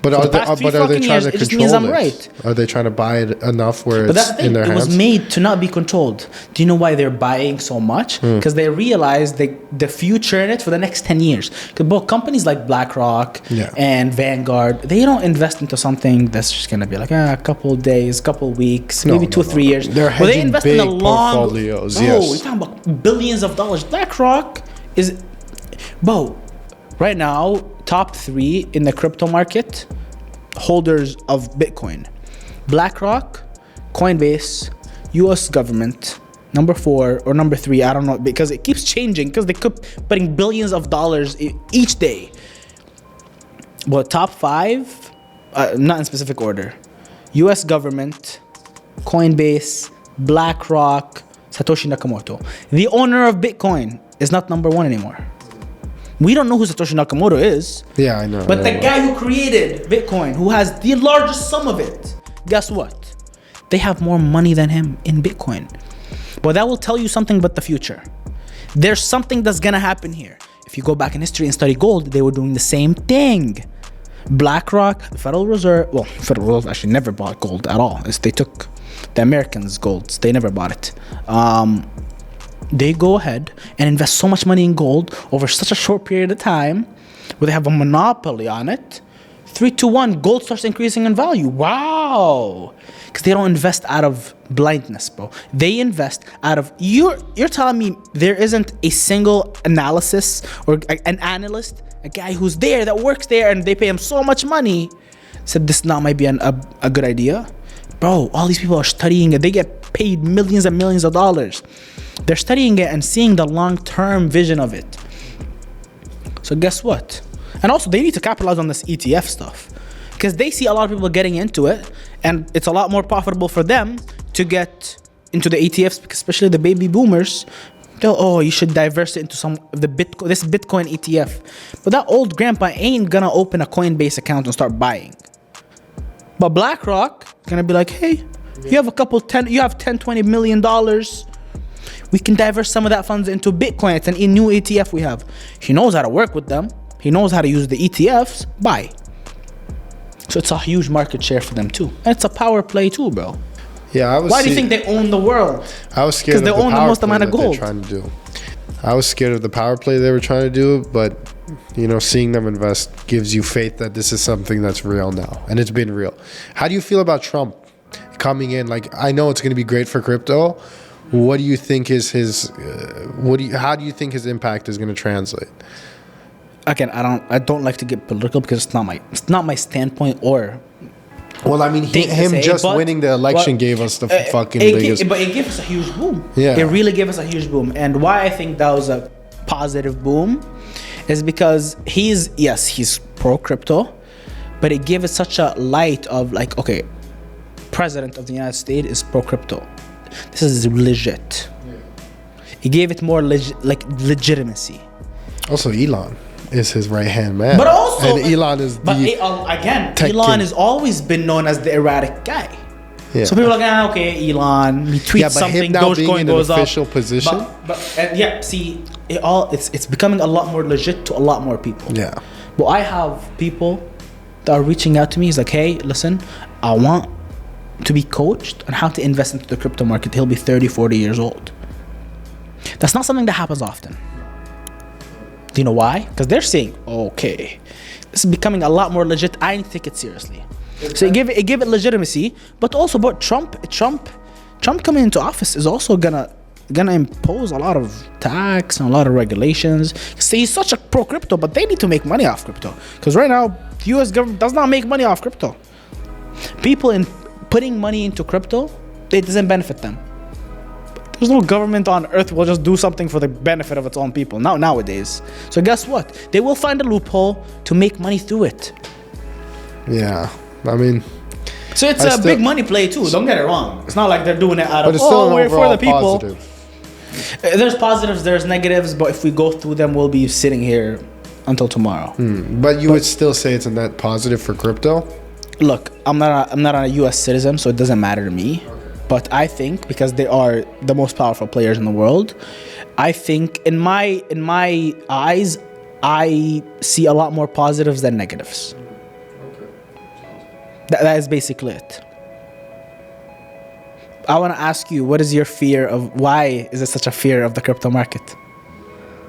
But are they trying to control I'm right. Are they trying to buy it enough where it's in their hands? It was made to not be controlled. Do you know why they're buying so much? Because they realize the future in it for the next 10 years. Because both companies like BlackRock and Vanguard, they don't invest into something that's just going to be like a couple of days, couple of weeks, maybe 2 or 3 years. They invest in a long portfolios. You're talking about billions of dollars. BlackRock is, right now, top 3 in the crypto market holders of Bitcoin: BlackRock, Coinbase, US government. Number 4 or number 3, I don't know, because it keeps changing because they keep putting billions of dollars each day. But top 5, not in specific order: US government, Coinbase, BlackRock, Satoshi Nakamoto. The owner of Bitcoin is not number 1 anymore. We don't know who Satoshi Nakamoto is. Yeah, I know. But the guy who created Bitcoin, who has the largest sum of it, guess what? They have more money than him in Bitcoin. But that will tell you something about the future. There's something that's gonna happen here. If you go back in history and study gold, they were doing the same thing. BlackRock, the Federal Reserve actually never bought gold at all. They took the Americans' golds. They never bought it. They go ahead and invest so much money in gold over such a short period of time where they have a monopoly on it. 3 to 1, gold starts increasing in value. Wow. Because they don't invest out of blindness, bro. They invest out of, you're telling me there isn't a single analysis or an analyst, a guy who's there that works there and they pay him so much money, said this not might be a good idea? Bro, all these people are studying it. They get paid millions and millions of dollars. They're studying it and seeing the long-term vision of it. So guess what? And also they need to capitalize on this ETF stuff because they see a lot of people getting into it and it's a lot more profitable for them to get into the ETFs, especially the baby boomers. You should diverse it into this Bitcoin ETF. But that old grandpa ain't gonna open a Coinbase account and start buying. But BlackRock gonna be like, hey, you have $10, $20 million. We can diverse some of that funds into Bitcoin. It's a new ETF we have. He knows how to work with them. He knows how to use the ETFs. Buy. So it's a huge market share for them too. And it's a power play too, bro. Yeah, Why do you think they own the world? I was scared of Because they own the most amount of gold. Trying to do. I was scared of the power play they were trying to do, but you know, seeing them invest gives you faith that this is something that's real now, and it's been real. How do you feel about Trump coming in? Like, I know it's going to be great for crypto. What do you think is his? How do you think his impact is going to translate? Again, I don't like to get political because it's not my standpoint or. Well, I mean, him just winning the election gave us the fucking biggest. But it gave us a huge boom. Yeah. It really gave us a huge boom. And why I think that was a positive boom is because he's pro crypto, but it gave us such a light of like, okay, President of the United States is pro crypto. This is legit. Yeah. It gave it more legitimacy. Also, Elon is his right hand man. But also, and Elon is Elon has always been known as the erratic guy. Yeah. So people are like, okay, Elon, he tweets something, him now being Dogecoin in goes an up. official position. See, it's becoming a lot more legit to a lot more people. Yeah. But I have people that are reaching out to me. He's like, hey, listen, I want to be coached on how to invest into the crypto market. He'll be 30, 40 years old. That's not something that happens often. Do you know why? Because they're saying, okay, this is becoming a lot more legit. I need to take it seriously. So it gave it legitimacy, but also, but Trump coming into office is also gonna impose a lot of tax and a lot of regulations. So he's such a pro crypto, but they need to make money off crypto because right now the U.S. government does not make money off crypto. People in putting money into crypto, it doesn't benefit them. There's no government on earth will just do something for the benefit of its own people nowadays. So guess what? They will find a loophole to make money through it. Yeah, I mean. So it's a big money play too. Don't get it wrong. It's not like they're doing it out of we're for the people. Positive. There's positives, there's negatives, but if we go through them, we'll be sitting here until tomorrow. But you would still say it's a net positive for crypto? Look, I'm not a U.S. citizen, so it doesn't matter to me. But I think because they are the most powerful players in the world, I think in my eyes, I see a lot more positives than negatives. That is basically it. I want to ask you, what is your fear of, why is there such a fear of the crypto market?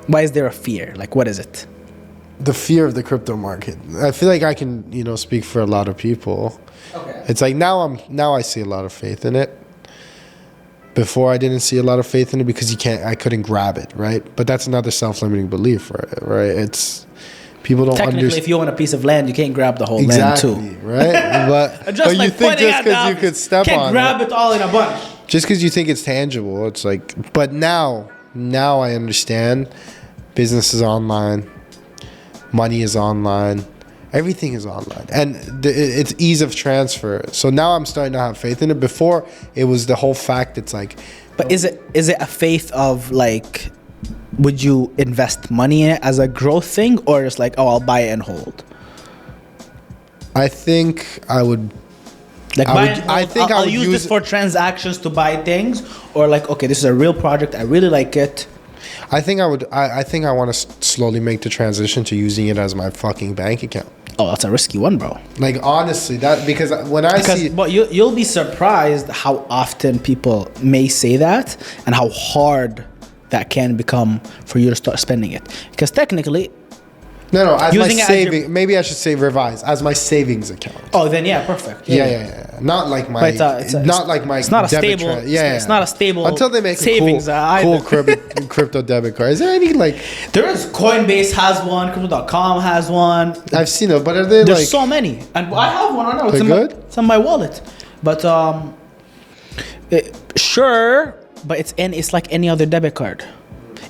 Why is there a fear? Like, what is it? The fear of the crypto market. I feel like I can, speak for a lot of people. Okay. It's like now I see a lot of faith in it. Before I didn't see a lot of faith in it because I couldn't grab it, right? But that's another self-limiting belief, right? It's people don't understand. Technically, if you own a piece of land, you can't grab the whole land too, right? But you think just because you could step on it, can't grab it all in a bunch. Just because you think it's tangible, it's like. But now I understand. Business is online, money is online. Everything is online, and it's ease of transfer. So now I'm starting to have faith in it. Before, it was the whole fact. It's like, but is it a faith of like, would you invest money in it as a growth thing, or just like, oh, I'll buy it and hold? I think I would. Like, I'll use this for transactions to buy things, or like, okay, this is a real project. I really like it. I think I would. I think I want to slowly make the transition to using it as my fucking bank account. Oh, that's a risky one, bro. Like, honestly, because but you'll be surprised how often people may say that and how hard that can become for you to start spending it. Because technically, no, as my saving. Maybe I should say revise as my savings account. Oh, then yeah, perfect. Yeah. Not like my. It's not a stable. It's not a stable. Until they make savings. Cool crypto debit card. Is there any like? There is. Coinbase has one. Crypto.com has one. I've seen it, but are they? There's so many, and I have one. I know it's good. It's in my wallet, but sure, but it's like any other debit card.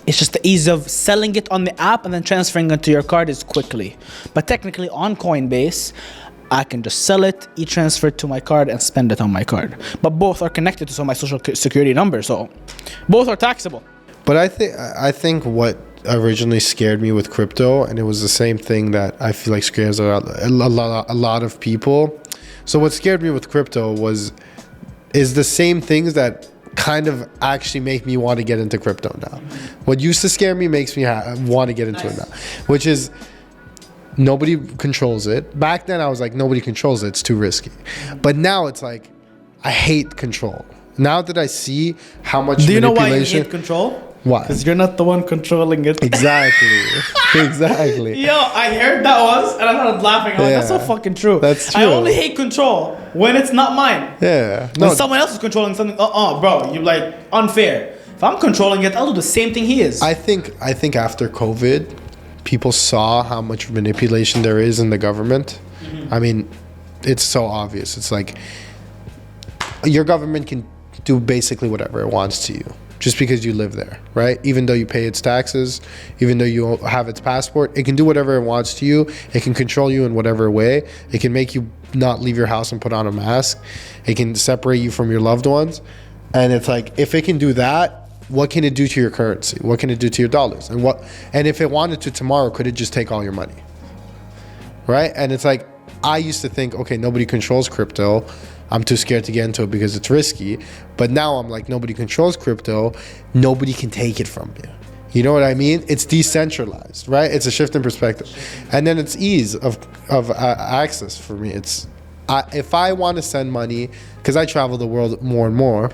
It's just the ease of selling it on the app and then transferring it to your card is quickly. But technically on Coinbase, I can just sell it, e-transfer it to my card and spend it on my card. But both are connected to my social security number, so both are taxable. But I think what originally scared me with crypto, and it was the same thing that I feel like scares a lot of people. So what scared me with crypto is the same things that kind of actually make me want to get into crypto now. What used to scare me makes me want to get into it now, which is nobody controls it. Back then I was like, nobody controls it, it's too risky. But now it's like, I hate control. Now that I see how much Do you know manipulation. why you hate control? Why? Because you're not the one controlling it. Exactly. Exactly. Yo, I heard that once and I started laughing. I'm like, that's so Yeah. fucking true. That's I true. only hate control when it's not mine. Yeah. When someone else is controlling something, bro, you're like unfair. If I'm controlling it, I'll do the same thing he is. I think after COVID, people saw how much manipulation there is in the government. I mean, it's so obvious. It's like your government can do basically whatever it wants to you just because you live there, right? Even though you pay its taxes, even though you have its passport, it can do whatever it wants to you. It can control you in whatever way. It can make you not leave your house and put on a mask. It can separate you from your loved ones. And it's like, if it can do that, what can it do to your currency? What can it do to your dollars? And if it wanted to tomorrow, could it just take all your money? Right? And it's like, I used to think, okay, nobody controls crypto. I'm too scared to get into it because it's risky. But now I'm like, nobody controls crypto. Nobody can take it from you. You know what I mean? It's decentralized, right? It's a shift in perspective. And then it's ease of access for me. It's if I want to send money, because I travel the world more and more,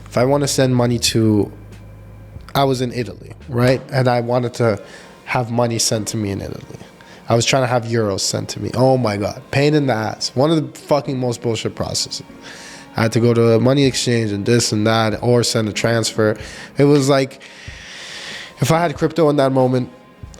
if I want to send money I was in Italy, right? And I wanted to have money sent to me in Italy. I was trying to have euros sent to me. Oh my God, pain in the ass. One of the fucking most bullshit processes. I had to go to a money exchange and this and that, or send a transfer. It was like, if I had crypto in that moment,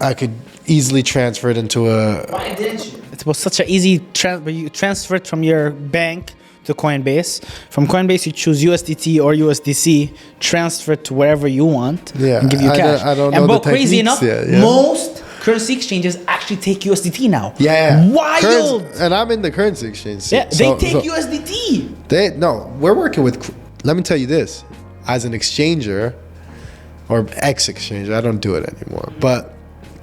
I could easily transfer it into a... Why didn't you? It was such an easy transfer. You transfer it from your bank to Coinbase. From Coinbase, you choose USDT or USDC, transfer it to wherever you want, and give you cash. I don't know and the crazy techniques enough, yet, yeah. most currency exchanges actually take USDT now. Yeah. Wild. And I'm in the currency exchange. Yeah, they take USDT. We're working with, let me tell you this, as an exchanger, or ex-exchanger, I don't do it anymore, but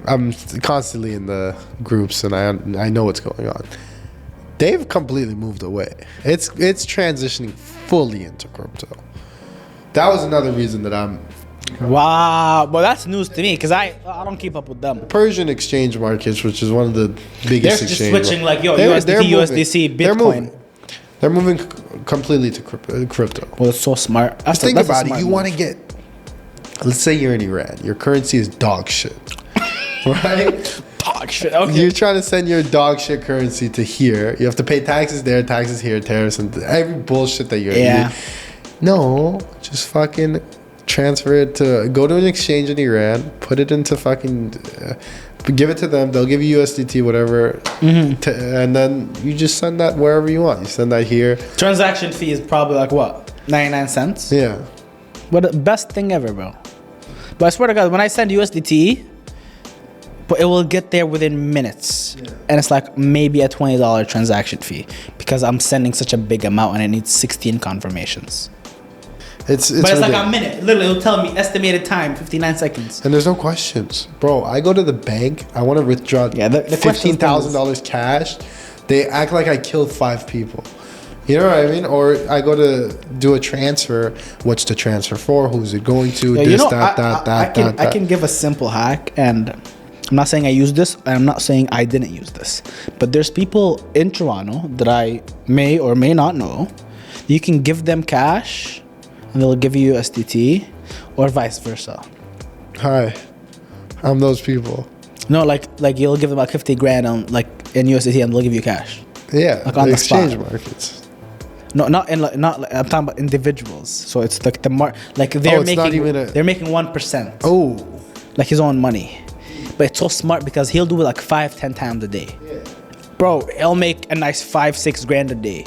I'm constantly in the groups and I know what's going on. They've completely moved away. It's transitioning fully into crypto. That was another reason that I'm... Wow, well that's news to me because I don't keep up with them. Persian exchange markets, which is one of the biggest They're just exchange switching like, USDT, USDC, Bitcoin. They're moving completely to crypto. Well, it's so smart. Just think about it. You want to get... Let's say you're in Iran. Your currency is dog shit. Right? Dog shit, okay. You're trying to send your dog shit currency to here. You have to pay taxes there, taxes here, tariffs, and every bullshit that you're Yeah. No, just fucking transfer it to... Go to an exchange in Iran, put it into fucking... give it to them. They'll give you USDT, whatever. And then you just send that wherever you want. You send that here. Transaction fee is probably like what? 99 cents? Yeah. But the best thing ever, bro. But I swear to God, when I send USDT, but it will get there within minutes. Yeah. And it's like maybe a $20 transaction fee because I'm sending such a big amount and it needs 16 confirmations. It's like a minute. Literally, it'll tell me estimated time, 59 seconds. And there's no questions. Bro, I go to the bank. I want to withdraw the $15,000 cash. They act like I killed 5 people. You know what I mean? Or I go to do a transfer. What's the transfer for? Who's it going to? I can give a simple hack, and I'm not saying I use this, and I'm not saying I didn't use this. But there's people in Toronto that I may or may not know. You can give them cash, and they'll give you USDT, or vice versa. Hi, I'm those people. No, like you'll give them like 50 grand on in USDT, and they'll give you cash. Yeah, like on the exchange spot. markets. No, I'm talking about individuals. So it's like they're making 1%. Oh, like his own money. But it's so smart because he'll do it like 5-10 times a day. Yeah. Bro, he'll make a nice 5-6 grand a day.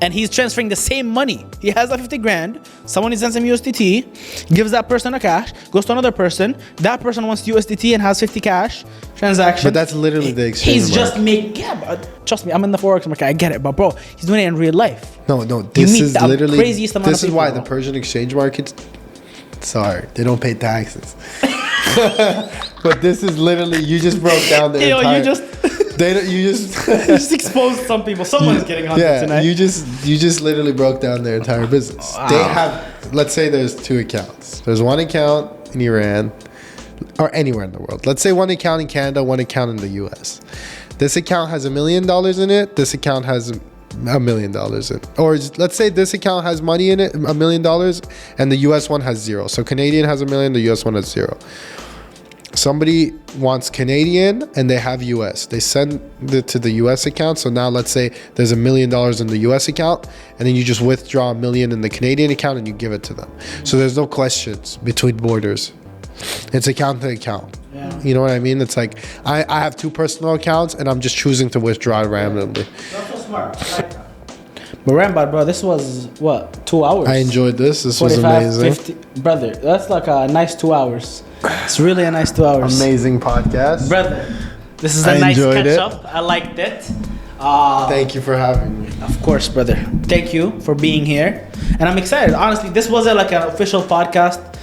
And he's transferring the same money. He has like 50 grand. Someone sends him USDT, gives that person a cash, goes to another person. That person wants USDT and has 50 cash transaction. But that's literally the exchange. He's just making, trust me, I'm in the Forex market. I get it. But bro, he's doing it in real life. No, this is literally, craziest amount this of is people, why bro. the Persian exchange markets, sorry, they don't pay taxes. But this is literally, you just broke down the entire... They don't, you just Just exposed some people. Someone's getting on yeah, tonight. you just literally broke down their entire business. Wow. They have, let's say there's 2 accounts. There's one account in Iran or anywhere in the world. Let's say one account in Canada, one account in the US. This account has $1 million in it. This account has $1 million in it. Or let's say this account has money in it, $1 million, and the US one has 0. So Canadian has $1 million, the US one has 0. Somebody wants Canadian and they have US. They send it to the US account. So now let's say there's $1 million in the US account, and then you just withdraw $1 million in the Canadian account and you give it to them. So there's no questions between borders. It's account to account. Yeah. You know what I mean? It's like I have 2 personal accounts and I'm just choosing to withdraw randomly. That's so smart. I like that. But RAMBOD, bro, this was what, 2 hours? I enjoyed this. This was 45, amazing. 50, brother. That's like a nice 2 hours. It's really a nice 2 hours. Amazing podcast. Brother, this is a I nice enjoyed catch it. up. I liked it. Thank you for having me. Of course, brother. Thank you for being here. And I'm excited. Honestly, this wasn't like an official podcast.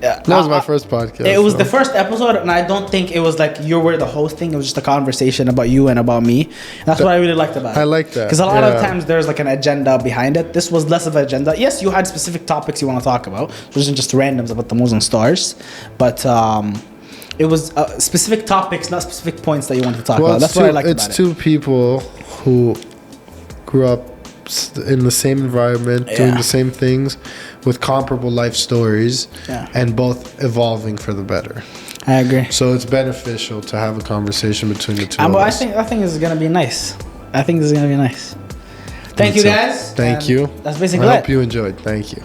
That was my first podcast. It was so. the first episode, and I don't think it was like you were the hosting. It was just a conversation about you and about me. And that's what I really liked about it. I like that. Because a lot of times there's like an agenda behind it. This was less of an agenda. Yes, you had specific topics you want to talk about. It wasn't just randoms about the Muslim stars. But it was specific topics, not specific points that you wanted to talk about. That's what I liked about it. It's 2 people who grew up in the same environment, doing the same things, with comparable life stories, and both evolving for the better. I agree. So it's beneficial to have a conversation between the 2 of us. I think this is gonna be nice. I think this is gonna be nice. Thank you, guys. Thank you. That's basically I it. hope you enjoyed. Thank you.